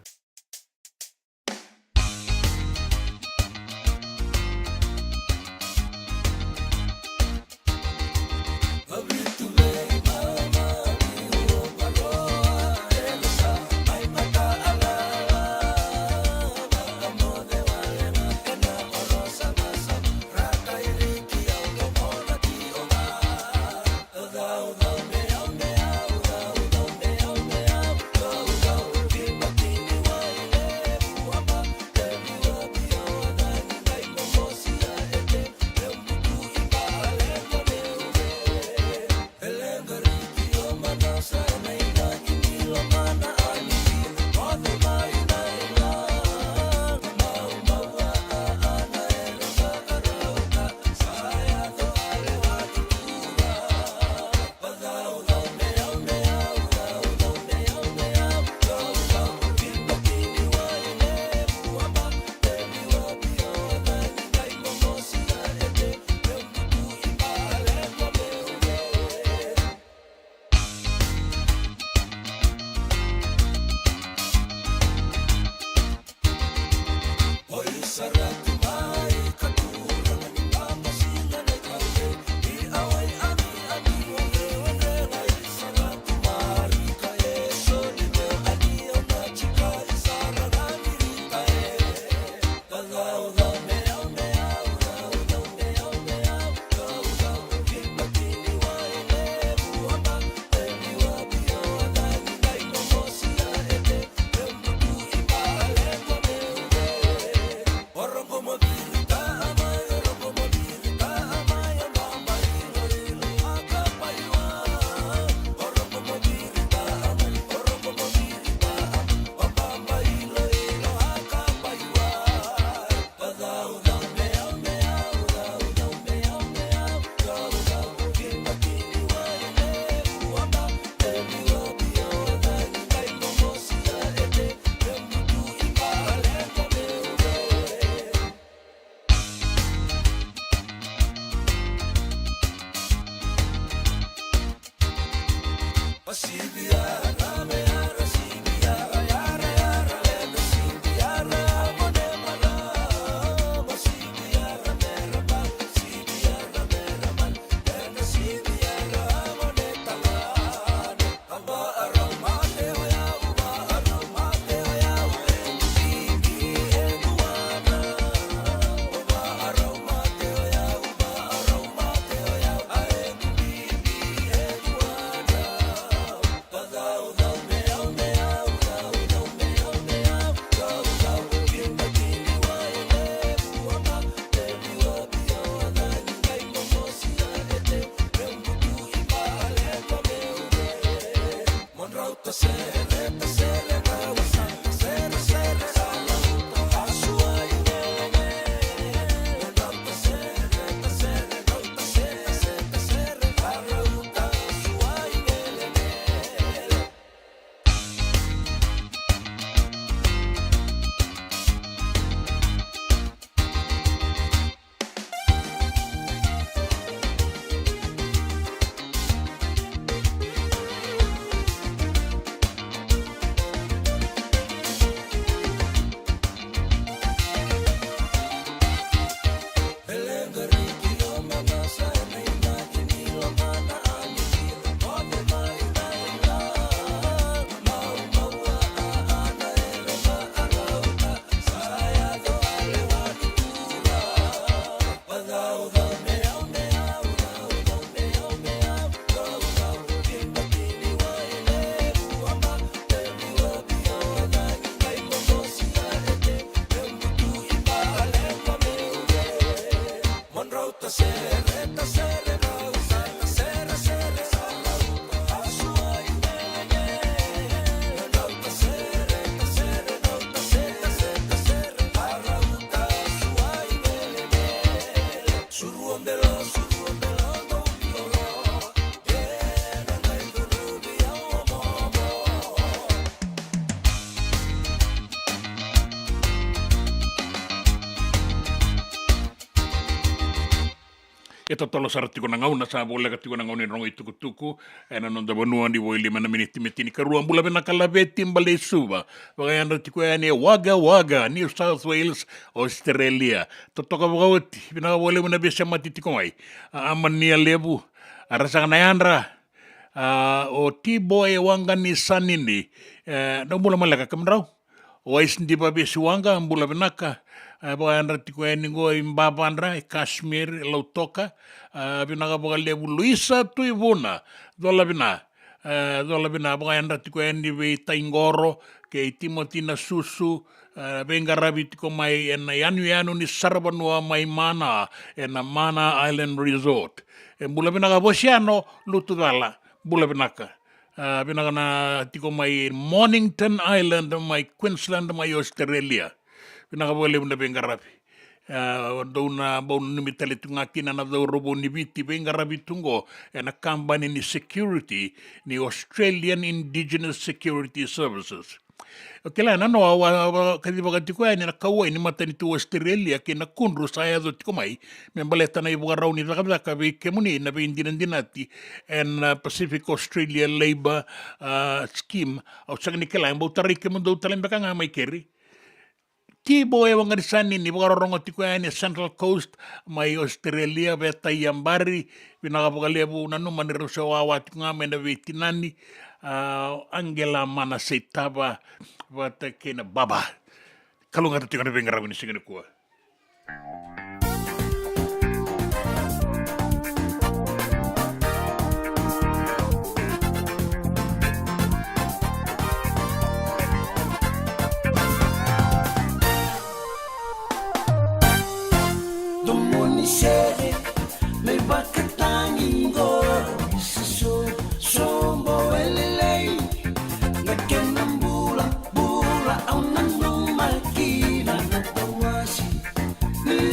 E totolo sarati kona ngauna sa bola kati kona ngauni rongo tuku ena non da bonua ni wo 5 miniti metini karua bula bena kalabeti mbale suba bagayanda tiko ene waga New South Wales Australia totoka bogawati bina wole mena besa mati tiko mai amania lebu arasa na yandra o T-boy wanga ni sanini no mula malaka kamrau o isndi babe suwanga mbula benaka bagayanda tiko ene ngo imbabandra Kashmir lautoka binaga bagale Luisa tuibuna dola bina bagayanda tiko ene be taingoro ke Timothy na susu benga rabi tiko mai ena yanu ni sarbanua mai mana ena Mana Island Resort mbula binaga bosiano lutudala bula benaka binaga na tiko mai Mornington Island mai Queensland mai Australia binaga bole bunda benga rabi dona bau nimitali tunga kina na do robo ni biti benga rabi tungo ena kambani ni security ni Australian Indigenous Security Services. Kela na no kadi bagati ko ni nakawai ni matani tu Australia ke na kunru saya do tiko mai membaleta na ibuga rauni da ka be kemuni na be indinan dinati and Pacific Australia Labor scheme au sagni kela mbau tarik mundo talemba ka mai keri T-boy wanga disani ni bagarongo tiko ni Central Coast mai Australia beta yambari binaga bagalebu nanu maniro sawa tiko mena vetinani Angela mana setaba wata kena baba kalau ngata tiko na benga rabini singene kuwa Sere me bakatangi go so sombo elelei na kenambula bula au nanu makina na tawasi ni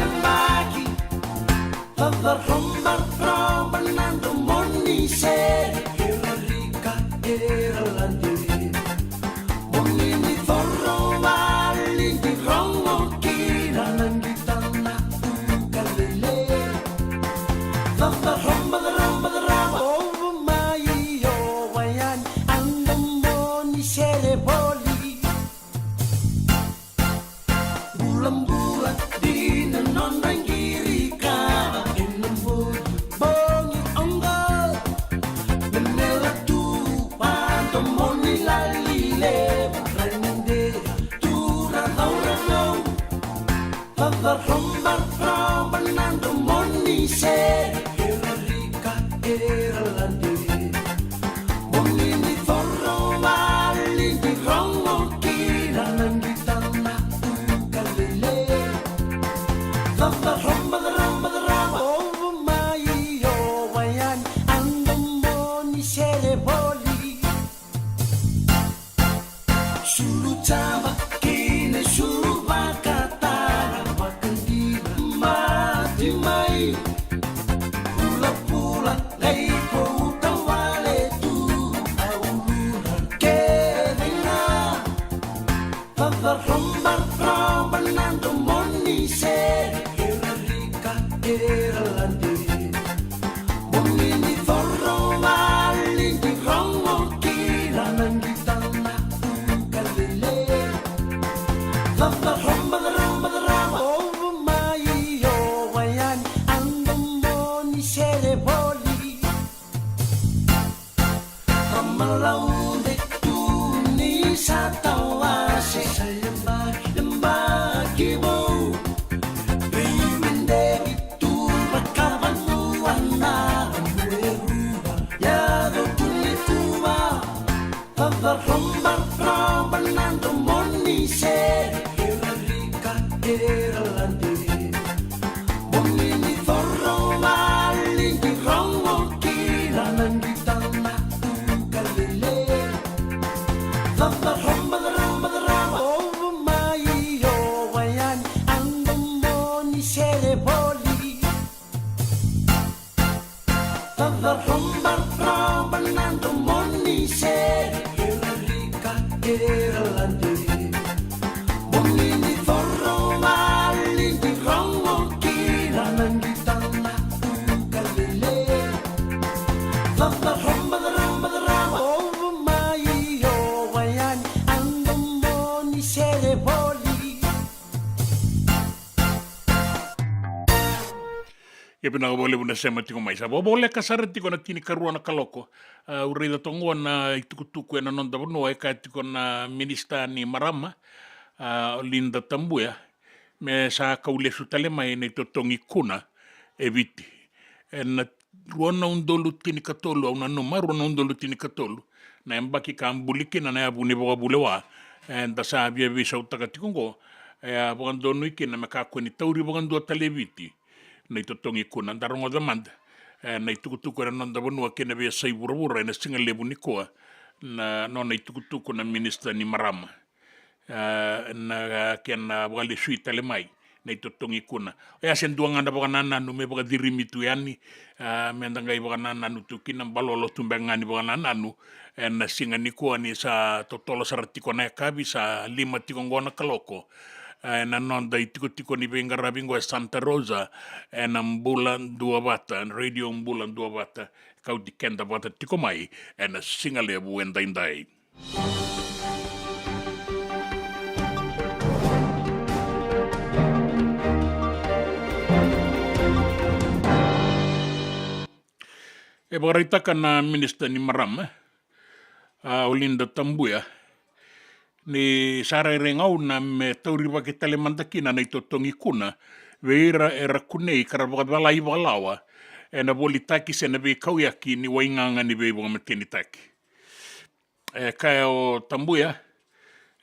Sulu tama kine sulu bakatara bakandira mati mai pula pula lei po utawale tu aulura kedina Tata rombar rombar nando moni se era rica era landi Bonini forro vali di rongo kila nangitana ukalele Tata rombar over my yo wayan ando moni se boli Amalau de tu ni satawase lembah kibo Bimende itu bakaban nuana Meruba ya do tulikuba Tata rombar rombar nando moni se Era rica era landi Bonini forro vali di rongo kila nangitana ukalele Tata rombar over my yo wayan ando moni se boli Tata rombar rombar nando moni se Era rica era landi Bonini forro vali di rongo kila nangitana ukalele Tata rombar over my yo wayan ando moni se boli Ia pina ka wale una sema tiko mai sa. Bole ka sara tiko na tini karua na kaloko. Ureida tongoa na itukutuku e na nonda vanua e ka tiko na minista ni Marama, Linda Tambuya, me sa kaulesu tale mai nei totongi kuna e viti. E na ruana undolu tini katolu, au na noma ruana undolu tini katolu. Na embaki ka ambuliki na nea bune boga bulewa. E da sa via visa utaka tiko ngo. E a bogandonu iki na me ka kweni tauri bogandua tale viti. Nei totongi kuna ndarongo da manda nei tukutuku na nonda vanua kena vea sai vuravura na singa lebu nikoa na no nei tukutuku na minista ni Marama na kena wale sui tale mai nei totongi kuna e asen dua nganda baka nananu me baka dirimi tu yani me ndangai baka nananu tu kina balolo tumbengani baka nananu na singa nikoa ni sa totolo saratiko na kabi sa 5 tiko ngona kaloko na nonda i tiko ni venga rabingo e Santa Rosa na mbulan dua bata radio mbulan dua bata kau di kenda bata tiko mai na singa lebu enda indai e baraitaka na minista ni Marama Olinda Tambuya ni sarere ngau na me tauriwa ke tale mandakina nei totongi kuna veira era kunei karawalai walawa e na voli taki se na vei kauyaki ni wainganga ni vei wanga mateni taki. E kaya o Tambuya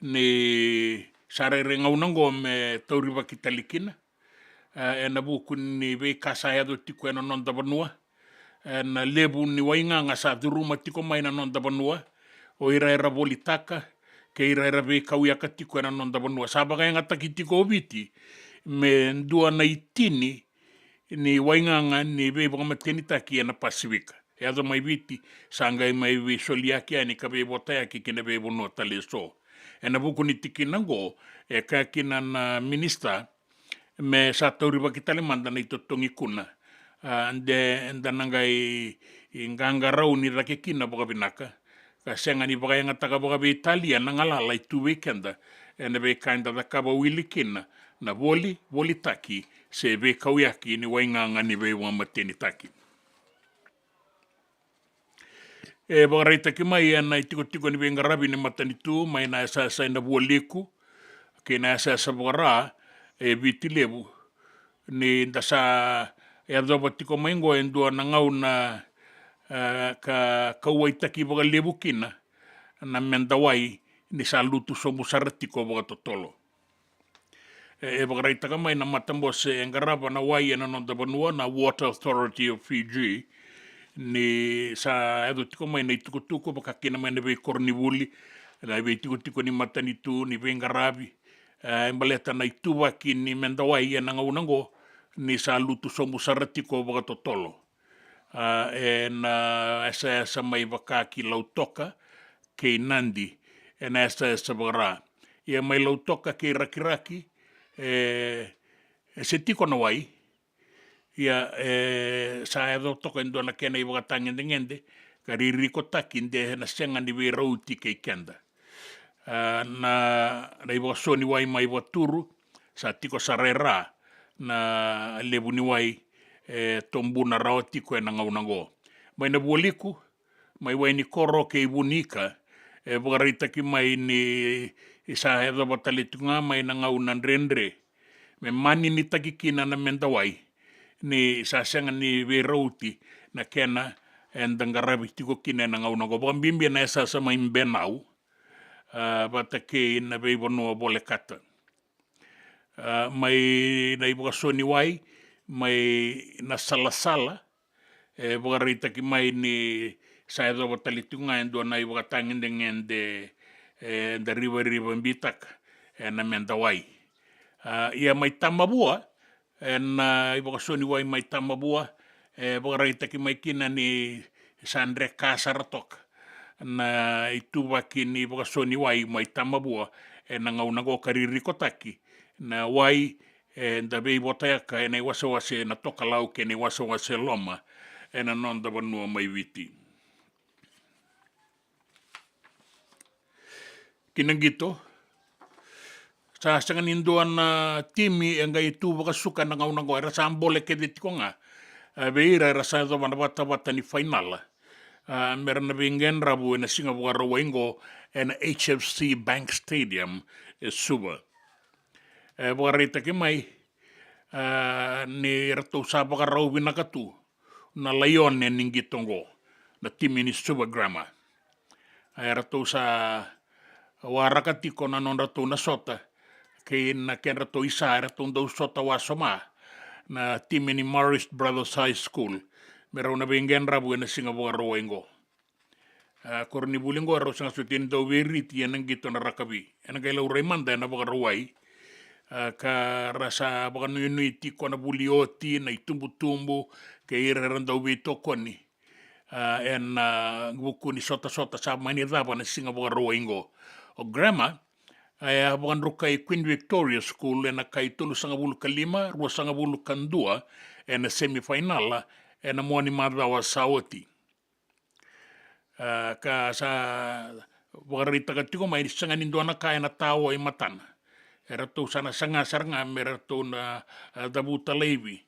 ni sarere ngau nango me tauriwa ke tale kina e na buku ni vei kasaya do tiko e na nonda vanua e na lebu ni wainganga sa duruma tiko mai na nonda vanua o ira era voli taka ke ira vei kauiaka tiko e na nonda vanua. Sabaka e ngata ki tiko o viti me ndua na itini ni wainganga ni vei wakamateni taki e na Pasifika. E ato mai viti sangai mai vei soliaki ani ka vei wotayaki kina vei vanua tale so. E na buku ni tiki nango e ka kina na minista me sa tauriwa ki tale manda nei totongi kuna. Ande nangai ngangarau ni rake kina baka binaka. Ka senga ni baka yanga taka baka vei Italia na ngalala i 2 weekenda. E na vei kainda da kaba wili kina na voli taki se vei kauyaki ni wainganga ni vei wamateni taki. E baka reita ki mai ana i tiko ni vei ngarabi ni matani tu mai na esa na vuoliku ke na esa baka ra e viti lebu ni ndasa e adoba tiko maingo e ndua na ngau na ka kauaitaki baka lebu kina na mendawai ni sa lutu somu saratiko baka totolo. E baka reita ka mai na matambo se ngaraba na wai e na nonda vanua na Water Authority of Fiji ni sa edo tiko mai na itukutuku baka kina mai na vei kornivuli na iwe tiko ni matanitu ni vengaravi embaleta na ituvaki ni mendawai na ngaunango ni sa lutu somu saratiko wakatotolo na esa mai wakaki lautoka kei nandi na esa wakara ia mai lautoka kei rakiraki se tiko na wai ia sa edo toka endo na kena i wakatangende ka ririko taki nde na senga ni we rauti kei kenda na i wakasoni wai mai waturu sa tiko sarera na lebu ni wai tombu na rao tiko na ngaunango mai na buoliku mai wai ni koro kei bunika wakareita ki mai ni isa hedo watalitunga mai na ngaunan rendre me mani ni takikina na mendawai ni sa senga ni we rauti na kena endangarabi tiko kina na ngaunango wakambimbi na esa sa mai mbenau bata ke na vei wanoa bole kata. Mai na iwa soni wai, mai na salasala, wakareita ki mai ni sa edo watalitunga endo na iwa tangende da riva mbitak na menda wai. Ia mai tamabua, na iwa soni wai mai tamabua, wakareita ki mai kina ni sandre kasaratok. Na ituvaki ni wakasoni wai mai tamabua na ngaunango kaririko taki na wai da vei wotayaka na iwasawase na toka lauke na iwasawase loma na nonda wanua mai witi. Kinangito, sa sanganindua na timi nga itu wakasuka na ngaunango era sa ambole keditiko nga veira era sa ito wata ni final mera na vingen rabu na singa warawaingo na HFC Bank Stadium suba. Wakarita ki mai ni rato sa bakarau binakatu na layon na ninggitongo na timi ni suba grama. Rato sa warakatiko na non rato na sota kay na ken rato isa rato daw sota wasoma na timi ni Marist Brothers High School. Meron na bingen rabu na singa warawaingo. Korni bulingo aro sanga sutin daw veriti yan ang gito na rakabi. Yan ang kailaw Raymanda na wakarawai. Ka rasa baka nuyunuiti ko na bulioti na itumbu-tumbu kay iraran daw vito ko ni. En buku ni sota-sota sa manidaba na singa wakarawingo. O grandma, ay abakan rukay Queen Victoria School na kay tulo sanga bulu kalima, ruwa sanga bulu kandua, na semifinal, na mua ni madawa sawati. Ka sa wakarita ka tiko may sanga nindo na kaya na tawa ay matan. Era to sana sanga saranga mera to na dabuta levi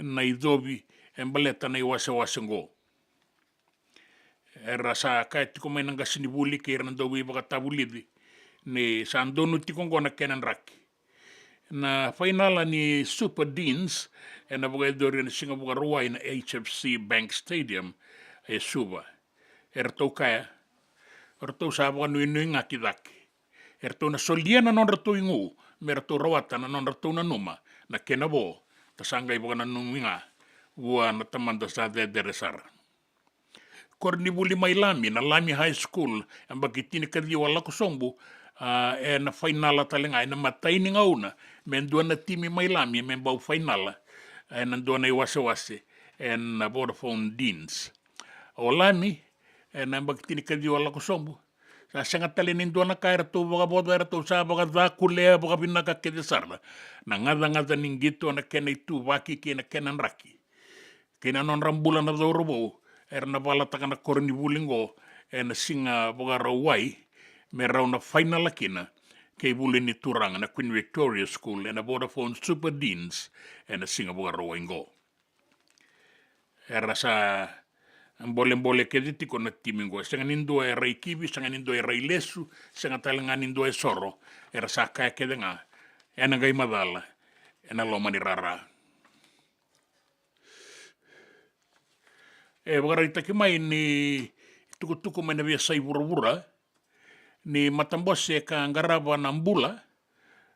na idobi embaleta na iwasa-wasango. Era sa kaya tiko may nanggasinibuli kaya nandawi baka tabulidi ni sa andono tiko na kenan raki. Na final ni Super Deans na bagay doon na singa bukaruay na HFC Bank Stadium ay suba. Erto kaya, erto sabo kan nuinuing akidaki. Erto na soldia na non rato ingu, merto rawata na non rato na numa, na kenabo, tasangay bukan na numinga, buwa na tamanda sa dederesar. Kornibuli may lami, na lami high school, ang bagitini kadiwala ko sombo, na final talingay na matay ni ngauna, menduan na timi may lami, membaw final, nanduan na iwase-wase, na Vodafone Deans. O lami, na bagitini kadiwala ko sombo. Sa sangat talinin doon na kaya to baka bodo era to sa baka dakulea baka pinakakidesar na ngada ninggito na kena itu waki kena kenan raki. Kena non rambulan na dorobo era na balata na korni bulingo na singa baka rawai merau na final akina kay bulin ni turang na Queen Victoria School na Vodafone Super Deans na singa baka rawaingo. Era sa ang boleh-boleh kediti ko na timingo. Sanga nindo ay ray kibi, sanga nindo ay ray lesu, sanga talangan nindo ay soro. Era saka kede nga. Yan ang gay madala. Yan ang loma ni rara. Bagarita kimay ni tuko-tuko may nabiya sa ibura-bura ni matambos ka ang garaba ng bula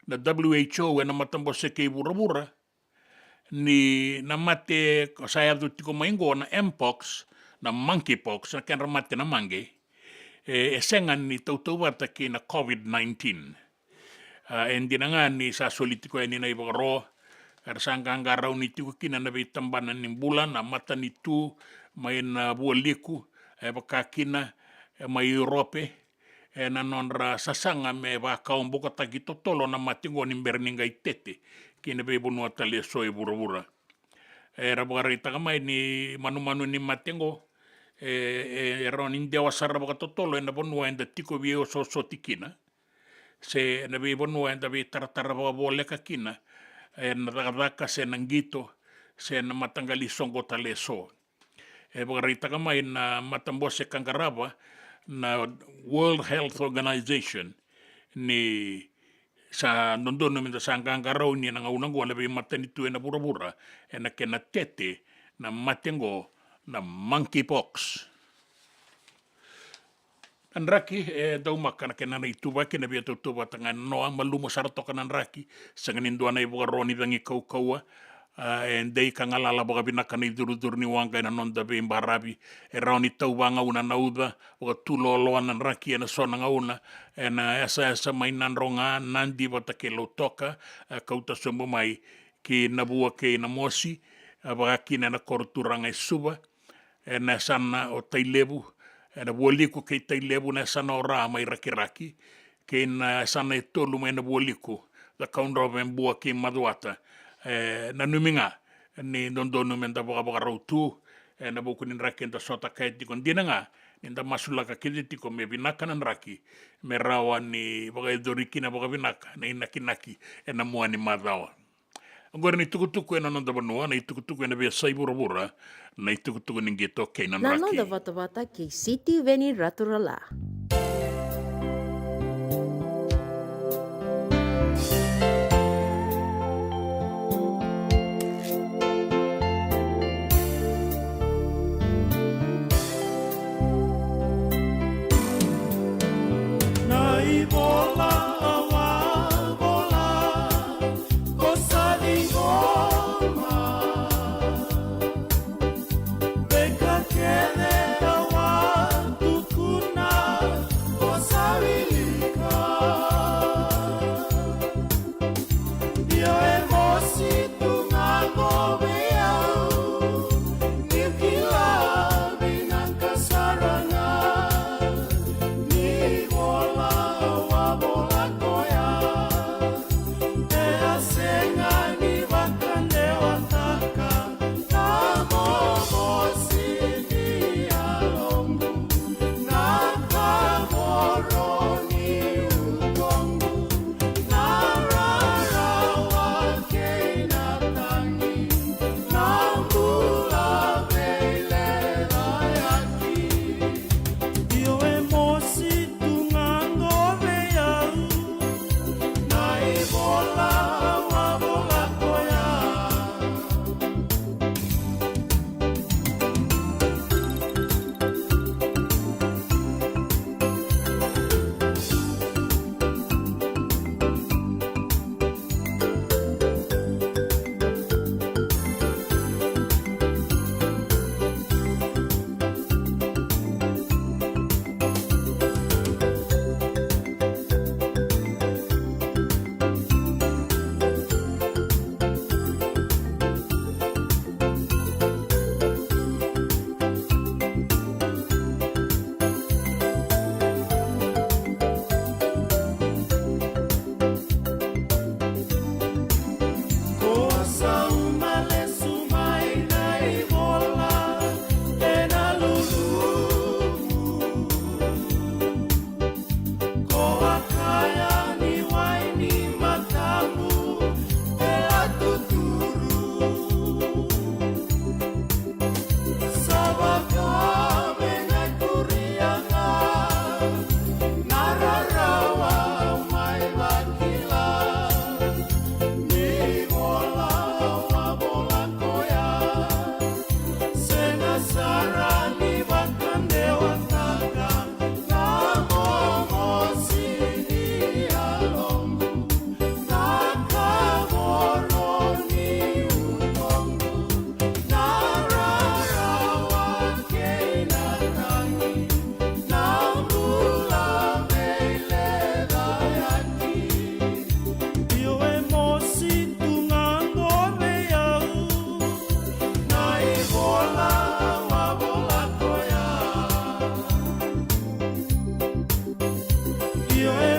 na WHO na matambos ka ibura-bura ni namate saya tu tiko maingo na mpox na monkeypox na kan ramate na mange sengan ni tautau wata ki na COVID-19. En dinanga ni sa solitiko ni na ibaro sanggang garau ni tiku kina na tambanan ni bulan na mata ni tu mai na bualiku bakakina mai Europe na nonra sasanga me ba kaum boka tagi totolo na matingo ni berninga itete kina be bunu atale soe burabura era bogara itaka mai ni manu ni matingo era ni dewa sarra boka totolo na bonu enda tiko bio so tikina se na be bonu enda be taratara boka ka kina na raka se nangito se na matangali songo tale so bogara itaka mai na matambose kangaraba na World Health Organization ni sa nondono minta sanggang garau ni nang unang gua lebih matani tu na pura-pura na kena tete na matengo na monkeypox. Anraki dau makana kena na itu ba kena biatu tu ba tangan noa malumo sarto kanan raki sanganin dua na ibu roni dangi kau endei kangalala boga binakana idur ni wanga na nonda be imbarabi rauni tau wanga una nauda o tulolo anan raki na sona ngauna na esa mainan ronga nandi bota ke lotoka kauta sombo mai ki nabua ke na mosi boga kina na korturanga suba na sana o tailebu na boliku ke tailebu na sana ora mai raki ke na sana tolu mai na boliku the kaundro ben bua ke maduata na numinga ni nondono menda boga rautu na buku ni raki enta sota kait di kondina nga ninda masula ka kiditi ko me binaka nan raki me rawa ni boga doriki na boga binaka na inaki na mua ni madawa agora ni tukutuku na nonda banua na tukutuku na bia sai bura na tukutuku ni geto kei nan raki na nonda vata ke siti veni raturala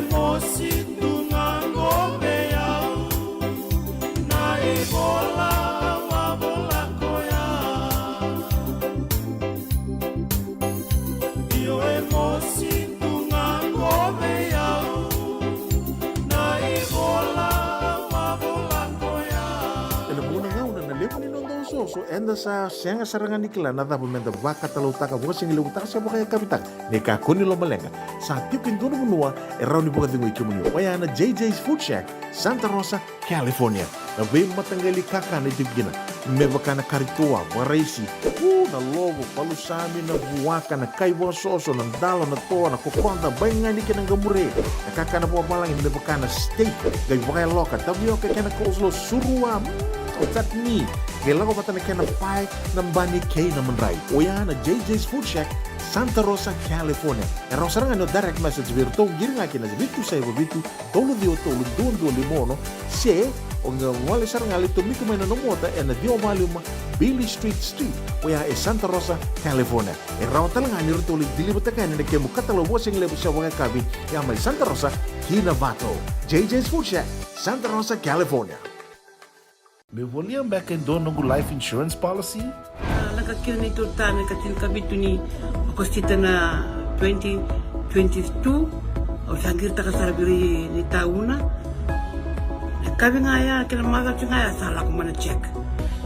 emosi tungangome yau na ibola wabola koya io emosi tungangome yau na ibola wabola koya Ela muna ngau na nalepo ni nondo soso enda sa senga sarangan nikla na dabu menda baka talau taka buka singi lewu taka siapa kaya kapitak ne ka kuni lo malenga sa tipin dono munua e rauni buka dingo ikimuni wayana JJ's Food Shack Santa Rosa California na vei matangali kaka na tigina me bakana karitoa waraisi na lobo palusami na buwaka na kaiwa soso na dalo na toa na kokonda baingani kena gamure na kaka na buwa malang me bakana steak gai bakaya loka tabioka kena coleslaw surua tatni kailangan ko na kena pie ng bani kay na manray oyana JJ's Food Shack Santa Rosa, California. E rosarangan no direct message virtual giringa kina bitu sa bitu tolo dio tolo dondo limono se onga wale sarangali to miku mai na nomota e na dio maluma Billy Street oya e Santa Rosa, California. E rawatalangan ni rutuli dilibutakan ni kemu katalo wasing lebu sa wanga kabi ya mai Santa Rosa, Kinavato. JJ's Food Shack, Santa Rosa, California. Me volia back in dono life insurance policy? Nakakira na ito tani katil kabitu ni kostita na 2022 o sangir ta kasarabiri ni tauna kabi nga ya kila maga nga ya sala ko mana check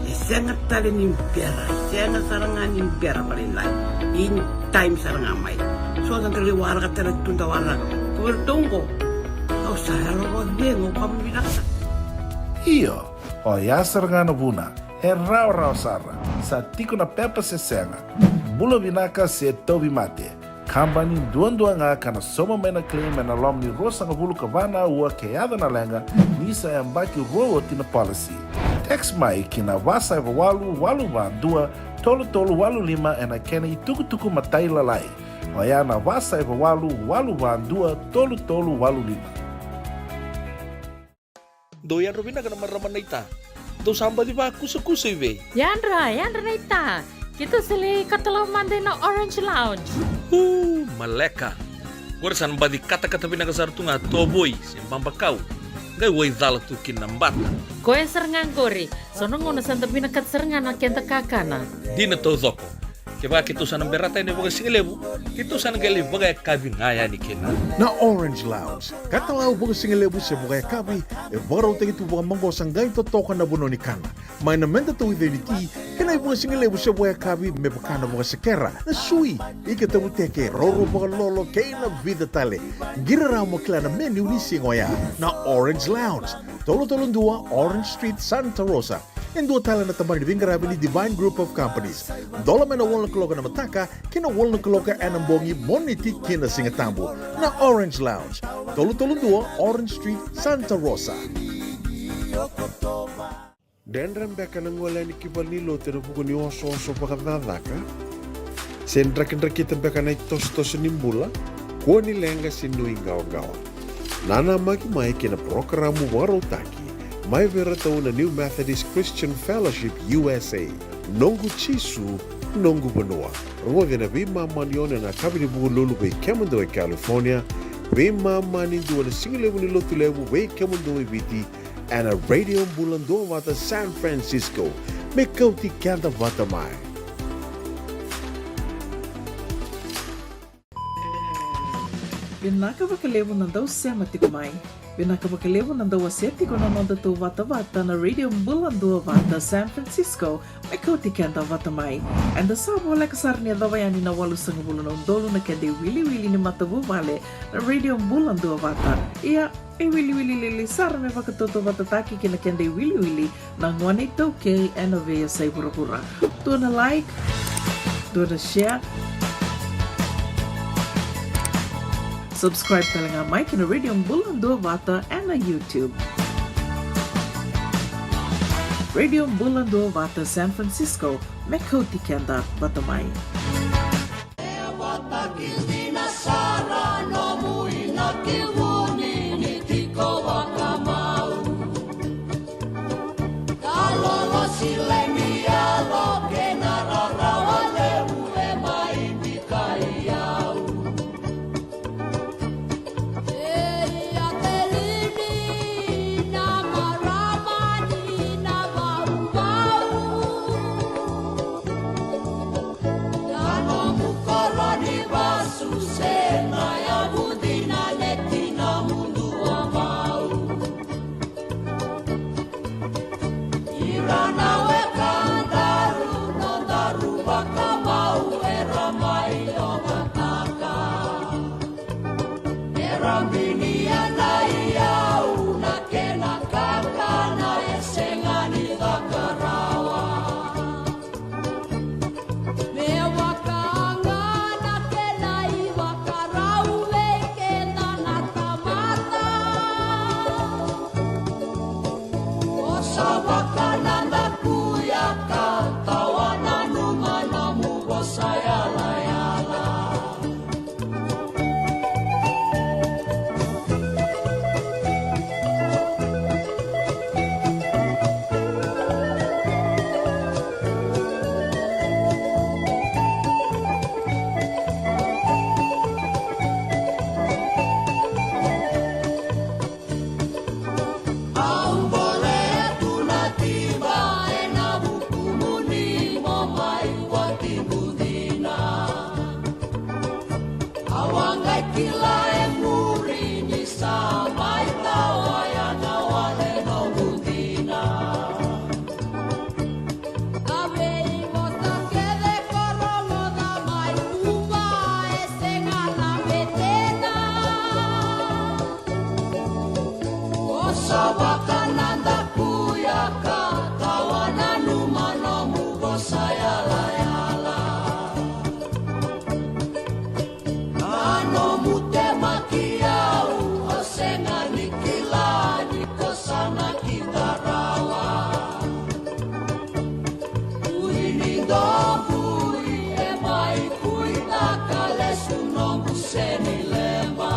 e senga tali ni impera senga saranga ni impera malinlay in time saranga mai so ang tali wala ka tala tunda wala ko tongo o sala lo bengo pamina Iyo, o yasar nga na buna, e rau sarra, sa tiko na pepa se senga, bula binaka se tobi mate, kambani duan-dua nga kana soma mena claim na lom ni rosa nga bulu kavana ua keada na lenga, nisa e mbaki roa tina policy. Text mai kina wasa e walu ba dua, tolu walu lima e na kena i tuku matai lalai. O ya na wasa e walu ba dua, tolu walu lima. Doyan Robina ka naman raman na ita. Do samba di ba kusa-kusa iwe? Yandra na ita. Kita sili katalaw mande na Orange Lounge. Maleka. Gurasan ba di kata-kata pinakasarto nga toboy, simbang bakaw. Ngay way dala tu kinambata. Koe serengan kori. Sono ngono santa pinakat serengan na kenta kakana. Di na to doko. Kaya kito sa nang berata ni baga singilebu, kito sa nang gali baga kabi ngaya ni kina. Na Orange Lounge, katalaw baga singilebu siya baga kabi, e baraw tayo ito baga manggo sanggay totokan na buno ni kana. May namenda to with niti, kanay baga singilebu siya baga kabi, may baka na baga sakera, na sui, ikatabuteke, roro baga lolo, kay na vida tale. Giraraw mo kila na menu ni singoya, na Orange Lounge, tolo-tolong dua, Orange Street, Santa Rosa. Ang dua tala na tamang nibingarabi ni Divine Group of Companies. Dola man na walang kaloka na mataka, kina walang kaloka anambongi moniti kina singatambo na Orange Lounge. Tolo-tolong dua, Orange Street, Santa Rosa. Dendram beka nang wala ni kibal ni lote na buko ni oso-oso pakadadaka. Sendrak-drakitan beka na itos-tos nimbula, kuha ni lenga sinuingaw-gawa. Nana magi-may kina programo waraw taki. May veratao na New Methodist Christian Fellowship USA. Nongu Chisu, Nongu Banua. Ruwaga na bimamani yon na kabini buko lulu bay Kemando ay California. Bimamani duwa na singilebu ni lotulebu bay Kemando ay Biti. And a radio bulan doon wata San Francisco. May kauti kanta wata mai. Binaka bakalevo na daw siya matikumay. Binaka bakalevo na daw aseti ko na nonda to vata-vata na radio bulan doa vata San Francisco. May kauti kanta vata mai. And the sabo la kasar niya daw yan na walu sang bulan ng dolo na kende wili-wili ni matabu vale na radio bulan doa vata. Iya, wili-wili lili sar me vakatoto vata taki kina kende wili-wili na ngwanito kay NOV sa pura-pura. Doa na like, doa na share, subscribe talaga Mike na Radio Bulan Dua Vata and na YouTube. Radio Bulan Dua Vata San Francisco, Mekoti Kenda Batamay. Sawakananda kuyaka tawana numana mugo sayala yala. Sawakananda kuyaka tawana numana mugo sayala yala. Ano mute makiau osenga nikila nikosana kitarawa. Uini dobui emai kuita kalesu nongu seni lema.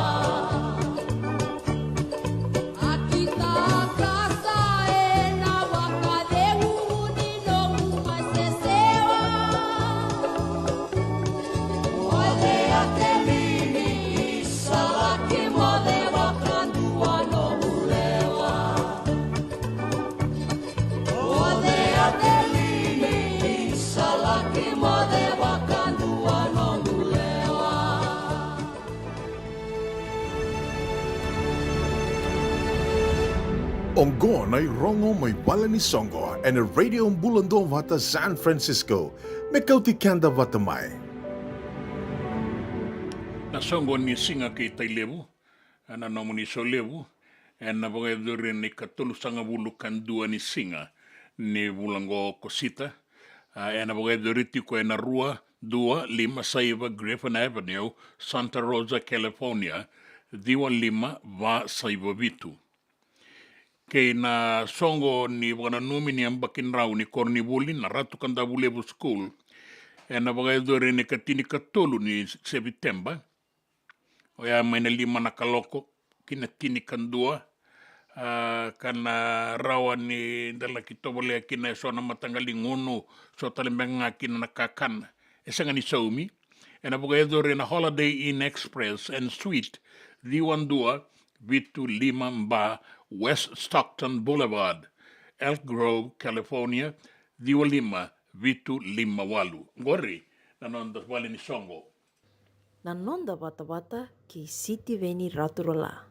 Ongo na rongo may bala ni Songo and a radio bulando vata San Francisco. Mekauti kanda vata mai. Na Songo ni singa ki tai levu, ana namu ni so levu, na bagai dore ni katulu sanga bulu kandua ni singa ni bulango kosita, na bagai dore tiko na rua, 256 Griffin Avenue, Santa Rosa, California, 2552. Kei na Songo ni wana numi ni ambakin rau ni kornibuli na ratu kanda bulevu school. Na bagai dore ni katini katulu ni September. O ya maina 5 na kaloko kina tini kandua. Kana rawa ni dala kitobole kina so na matangali ngono so talimbenga kina na kakana. Esanga ni saumi. Na bagai dore na Holiday Inn Express and Suite. Diwan Vitu Lima Mba, West Stockton Boulevard, Elk Grove, California, Lima, Vitu Lima Walu. Ngori, nanonda wale ni Songo. Nanonda wata ki City Veni Raturala.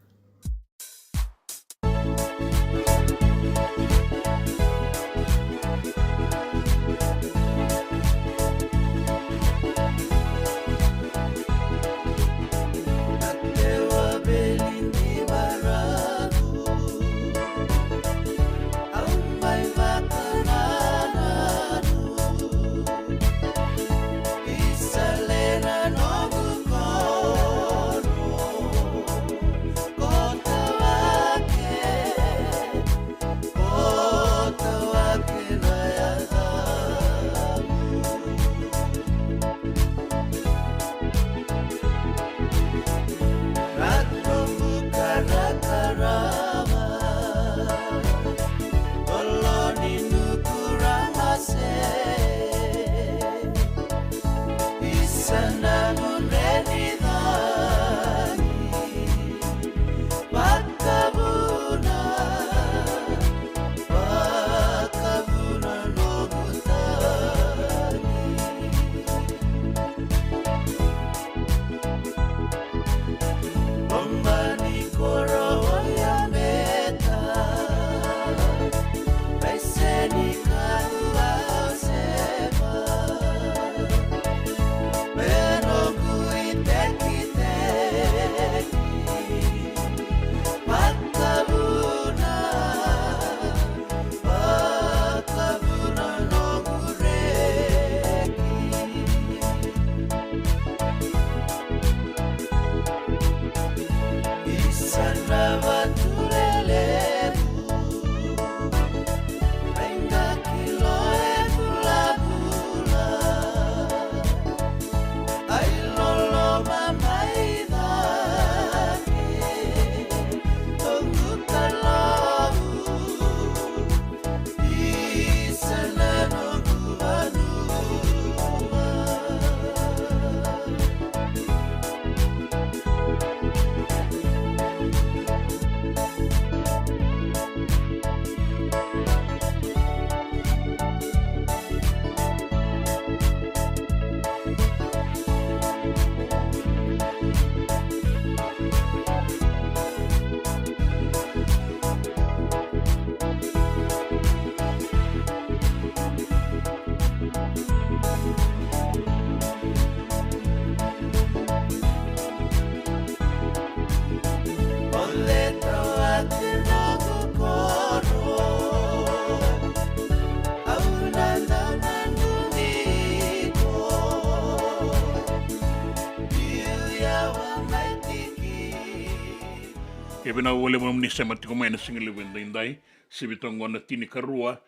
Ke bina wole mo ni sema tiko mai na singile wenda indai si bitongo na tini karua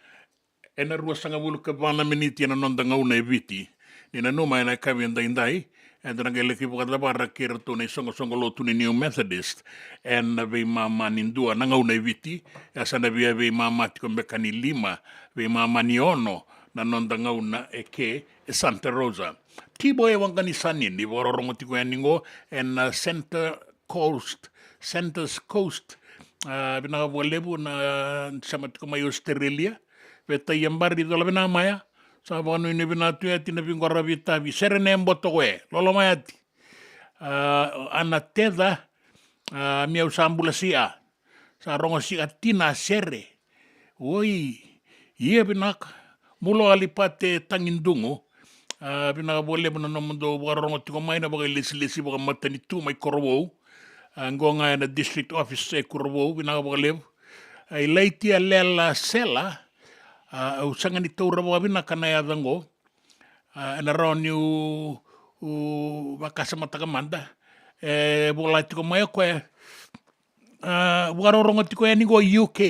ena rua sanga wulu ka bana miniti na nonda ngauna e viti ni na numa ena ka wenda indai and na gele ki bukata barra kira to nei songo lotu ni New Methodist and na vei mama nindua na ngauna e viti asa na vei mama tiko mbeka ni lima vei mama ni ono na nonda ngauna e ke e Santa Rosa tibo e wangani sani ni wororongo tiko ya ningo and Center's Coast bina walebu na sama tiko mai Australia veta yambari dola bina maya sa bonu ni bina tuya tina bingora vita vi serene mboto we lolo mayati ana teda mi usambula sia sa rongo sia tina sere oi ye bina mulo alipate tangindungo bina walebu na nomundo warongo tiko mai na baga lesi baga matani tu mai korowo ngonga na district office e Kurowo bina bagalev ai leiti a lela sela o sanga ni taura bina kana ya dango na roni u vakasa mataka manda bola tiko mai ko warorongo tiko ya ningo UK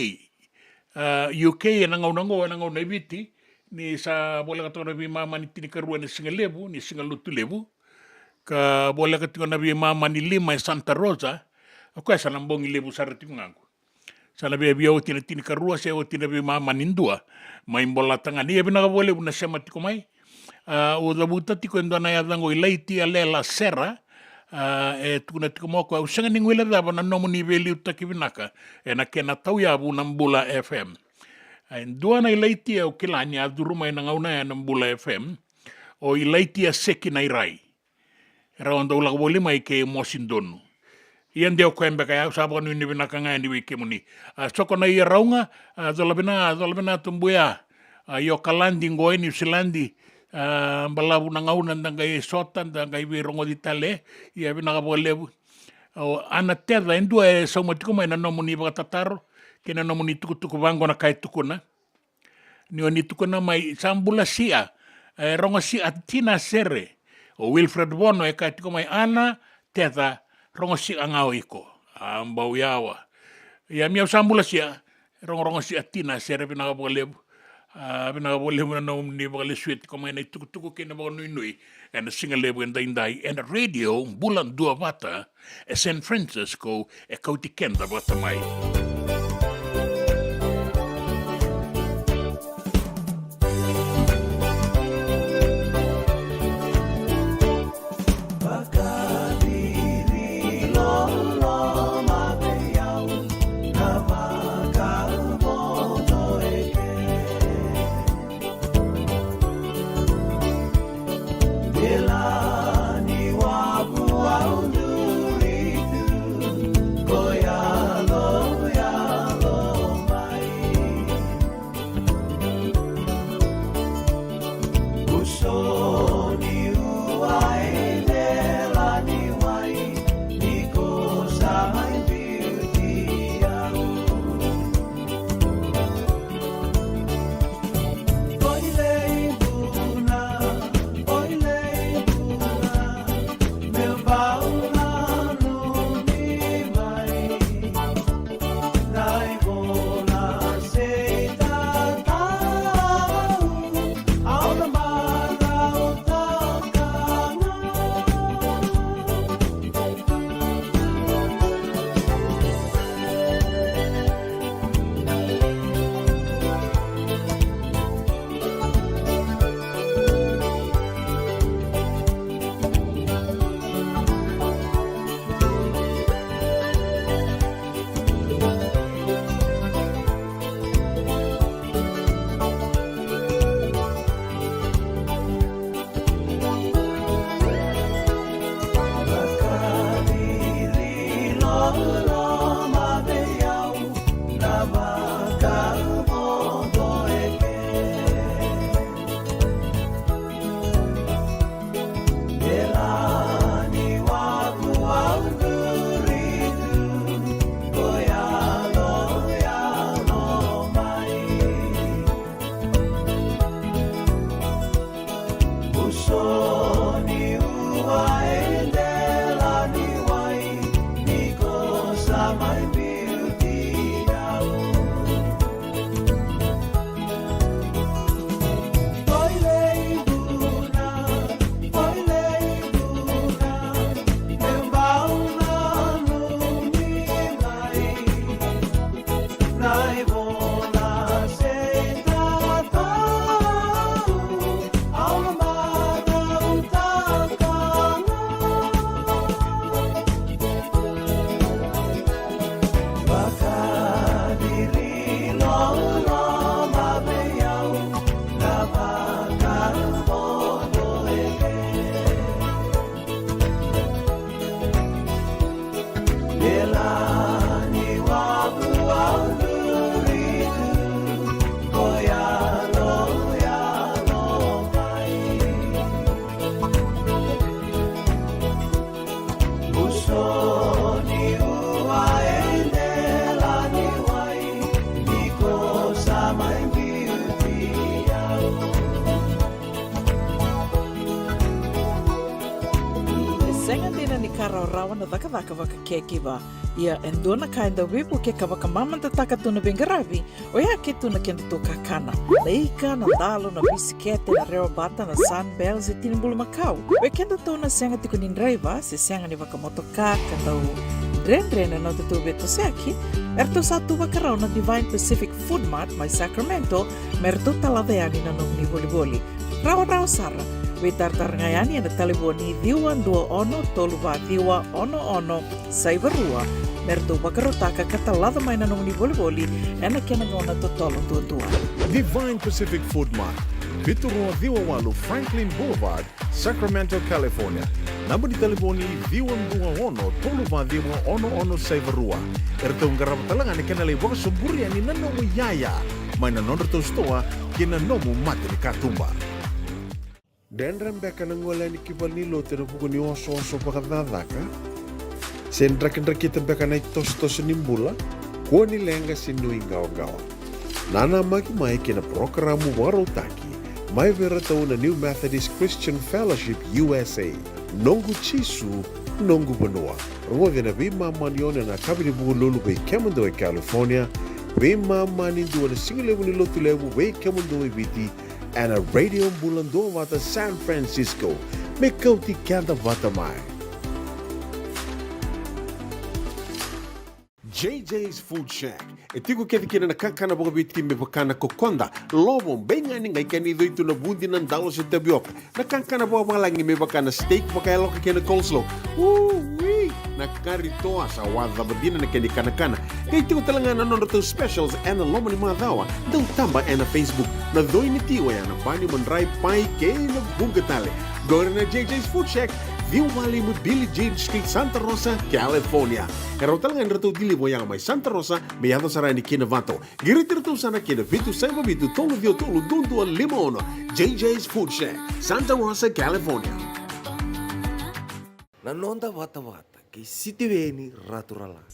na ngau na viti ni sa bola katora bi mama ni tini karua ni singalebu ni singalutu lebu ka bola katiko na bi mama ni lima e Santa Rosa ko sa lambong lebu sarati ngangu sa na bi o tina karua se o tina bi mama nindua mai bola tanga ni bina bole una sema tiko mai o da buta tiko ndo na ya dango ilaiti alela sera e tuna tiko mo ko usanga ni ngwela da bana no muni veli utakibinaka e na kena tau ya bu nambula FM ndua na ilaiti o kilani aduruma ina ngauna ya nambula FM o ilaiti a seki na irai raondo la bole mai ke mosindonu ian deo kwembe kaya sabo ni ni bina kanga ni wiki muni soko na ia raunga dola bina tumbuya yo kalandi ngoi ni silandi balabu na ngauna ndanga e sota ndanga i rongo di tale ia bina bole o ana terra endua e saumatiko mai na nomu ni batataro kena nomu ni tuku bango na kai tukuna ni oni tukuna mai sambula sia rongo sia tina sere o Wilfred Bono e kai tiko mai ana teta rongo si angao iko ambau yawa ya mi sambula sia rongo si atina sere bina bole na no ni bole suit como ena tuku kena bo nui and singa lebu and the radio bulan dua vata e San Francisco e kauti kenda vata mai Goya vaka vaka kekiva. Ia en dona kainda wipu ke kavaka mamanta taka tuna bengaravi, o ia ke tuna kenda to kakana. Leika, na dalo, na bisikete, na reo bata, na sunbells e tinimbulu makau. We kenda to na senga tiko nindreiva, se senga ni vaka motoka, kandau Rendre no te tu beto seaki, erto satu vakarau na Divine Pacific Food Mart mai Sacramento, merto talaveani na nung ni voliboli. Rao sara, we tartarngayani na taliboni diwa dua ono toluva diwa ono saivarua, merto vakarotaka katalada mai na nung ni voliboli, ena kena ngona totolo tua. Divine Pacific Food Mart, Vitorua Viwawalu Franklin Boulevard, Sacramento, California. Namba di telefoni Viwan Dua Ono, Toluva Diwa Ono Saivarua. Erto ngarabatalanga ni kanale waka suburi ani nanomu yaya. Mai na nondro to stoa, kina nomu mate ni katumba. Dendram beka nangola ni kibal ni lote na buku ni oso pakadadaka. Sen drakin-drakita beka na tos nimbula, kuwa ni lenga sinui gawa-gawa. Nana mai kina programa warotaki, mai vera tau na New Methodist Christian Fellowship USA. Nongu chisu, nongu banua. Rua na bima manione na kabini buku lulu bei Kemando e California, bima mani dua na singilewu ni lotu lewu bei Kemando e Viti, and a radio bulando wata San Francisco, me kauti kanda wata mai. JJ's Food Shack. E tiku kete kina na kakana boka biti me pakana kokonda. Lobo benga ni ngai kani doitu na bundi nan dalo sa tabioka. Na kakana boka malangi me pakana steak pakaya loka kina coleslaw. Woo-wee! Na karitoa sa wadha badina na kani kana. Kaya tiku talanga na nono specials and na loma ni mga dawa. Daw tamba na Facebook. Na doi ni tiwa ya na pani mandray pai kaya na bungatale. Go na JJ's Food Shack. Viu Valley mo Billy Jane Street, Santa Rosa, California. Kaya talaga nito dili mo yang may Santa Rosa, may yato sa rin ni Kinavato. Giritirito sana kina Vitu Saiba Vitu Tolo Dio Tolo Dundu Limono. JJ's Food Shack, Santa Rosa, California. Nanonda wata-wata kay sitiweni raturala.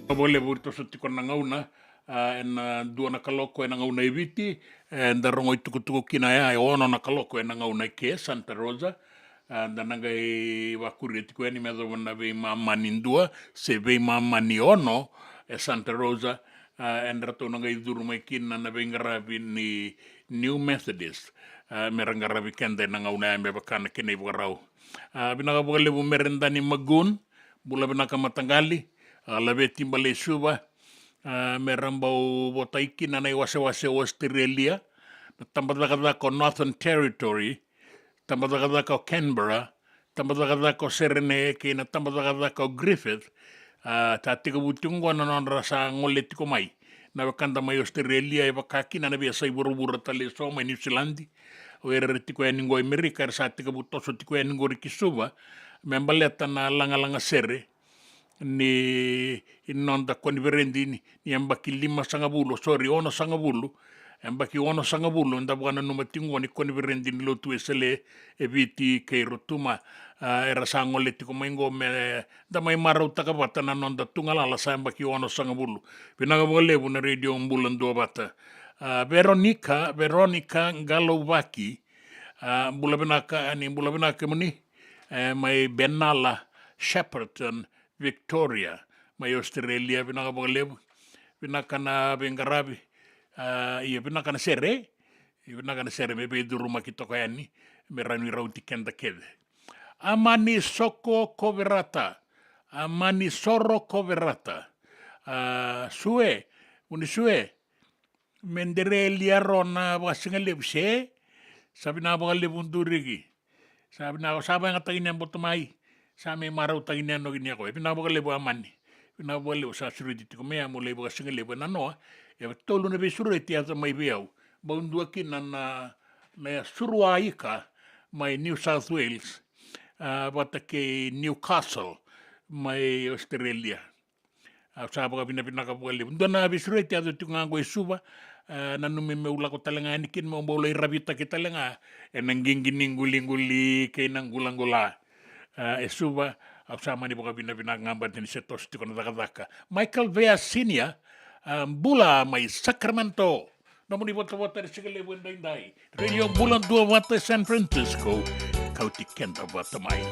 Bole burto sa tiko na ngauna, en dua na kaloko na ngauna eviti, en da rongo tuku kina ya ono na kaloko na ngauna ke Santa Rosa, da nangai wakuri tiko ni medo na ve mamani dua, se ve mamani ono e Santa Rosa, en rato nangai duru mai kina na ve ngaravi ni New Methodist, merangaravi kende na ngauna ya mebakana kene warau. Binaga bole bu merendani magun, bula binaka matangali, lave timbale suba, me rambau botaiki na nei wase Australia, tambadagada ko Northern Territory, tambadagada ko Canberra, tambadagada ko Sereneke, na tambadagada ko Griffith, ta tiga butungo na non rasa ngoleti ko mai. Na wakanda mai Australia e wakaki na nabi asai buru tale so mai New Zealand. O era tiko e ningo Amerika, sa tiga butoso tiko e ningo rikisuba, me mbaleta na langa sere, ni inonda konverendi ni ambaki 5 sangabulu ono sangabulu ambaki ono sangabulu nda bwana numatingo ni konverendi ni lotu esele eviti ke rotuma era sangoleti ko mengo me da mai marau takabata na nonda tungala la ambaki ono sangabulu binaga bole buna radio mbulando bata Veronica Galovaki bulabinaka muni mai Benalla Shepperton Victoria, mai Australia, binaka bogalebu, binaka na bengarabi, iya binaka na sere, me bedu rumah kita kaya ni, merani rauti kenda kede. Amani soko coverata, amani soro coverata, sue, mendere liarona wasingalebu se, sabi na bogalebu ndurigi, sabi yang katangin yang botomai, Same marau tangina no gini ako. Pina boga lebo amani. Pina boga lebo sa suru dito ko mea mo lebo kasi lebo na noa. E tolu na be suru iti ata mai beau. Baundua ki na suru aika mai New South Wales. Bata ke Newcastle mai Australia. Sa boga pina ka boga lebo. Ndo na be suru iti ata tu ngango suba. Nanu me ula ko talanga anikin mo boleh rabita ki talanga. E nangginggininguli kay nanggulangula. Suba au sama ni boka bina ngamba ni setos tiko na daka. Michael Vea Senior bula mai Sacramento. Namun di bota di segala benda indai. Radio bulan 2 wata San Francisco. Kau tikenda wata mai.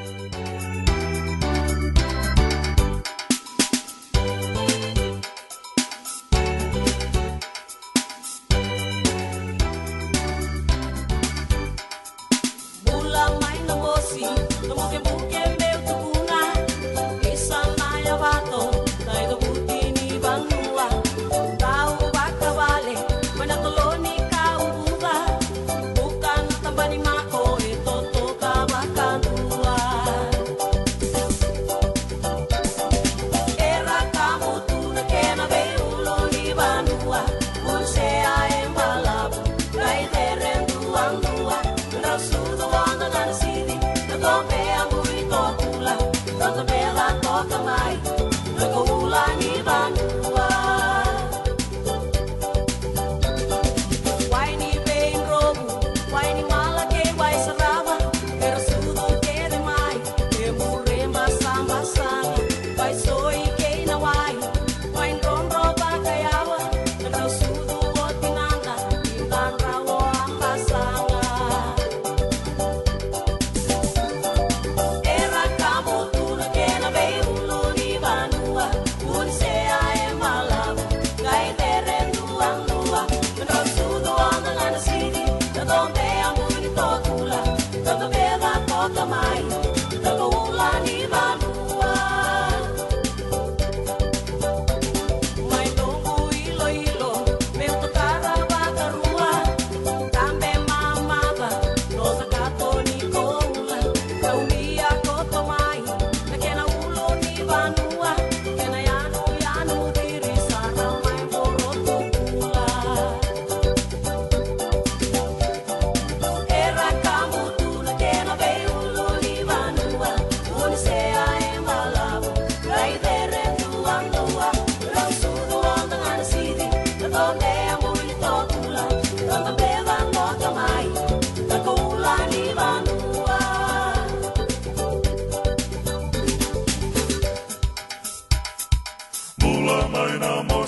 Go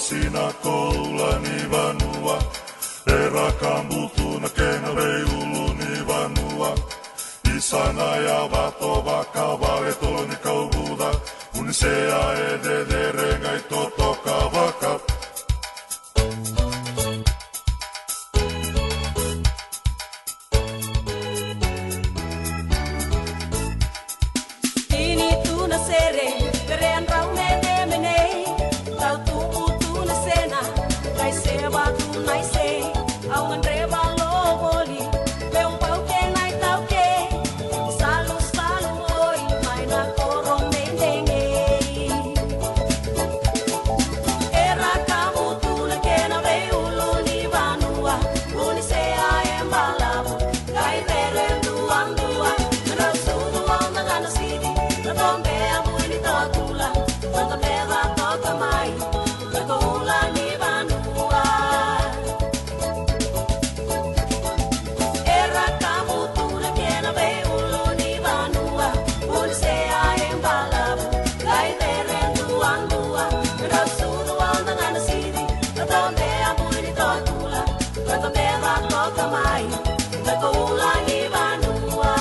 sina koula ni vanua. Era kambutu na kena veiulu ni vanua. Isana ya vato vaka vale tolo ni kaubuda. Unisea e de renga i toto kavaka. Ini tu na sere, perean rau me de menei. Tau tu utu na sena, kai seba tu nai se. Au ngreba lo boli, peung pau ke nai tau ke. Salu salu oi, mai na korong mendenge. Era kamu tu na kena ve ulu ni vanua. Uni se a embalabu, kai vere duang dua. Nara sudu au na gana sidi, na tombe amu ini totula. Na meva toka mai, na koula ni vanua. Era kamu tu na kena ve ulu ni vanua. Uni se a embalabu, kai vere duang dua. Nara sudu au na gana sidi, na tombe amu ini totula. Na meva toka mai, na koula ni vanua.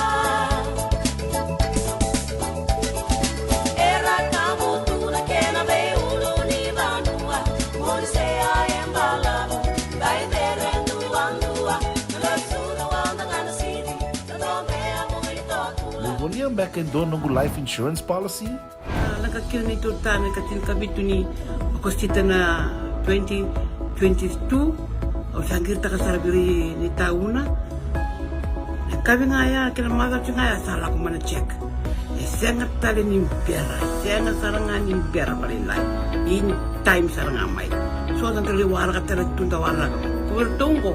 Era kamu tu na kena ve ulu ni vanua. Uni se a embalabu, kai vere duang dua. Nara sudu au na gana sidi, na tombe amu ini totula. Levonia back in Donongu life insurance policy? Nakakil ni tutame katil kabitu ni okostita na 2022 o sangir takasarabiri ni tauna. Kabi ngaya kila maga ngaya salah ko mana check. Sengat tali ni impera, sengat sarangan impera palilai. In time sarangan mai. So dan tali warga tali tunda warga. Kubertungko.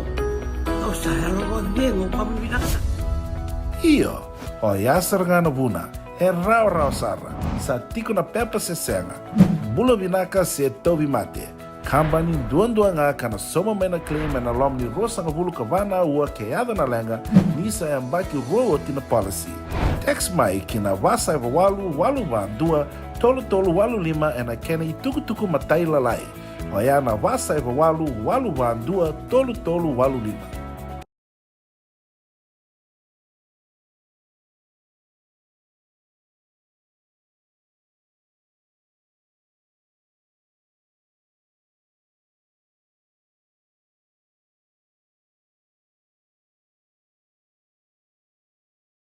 Kau saya lo bengo kamu bilang. Iyo, o yasar nga na buna, e rau sara, sa tiko na pepa se senga, bula binaka se tobi mate, kambani duan nga kana soma mena claim na lom ni rosa nga bulu kavana ua keada na lenga, nisa e ambaki roa tina policy. Text mai kina wasa eva walu dua, tolu walu lima e na kena i tuku matai lalai. O ya na wasa eva walu dua, tolu walu lima.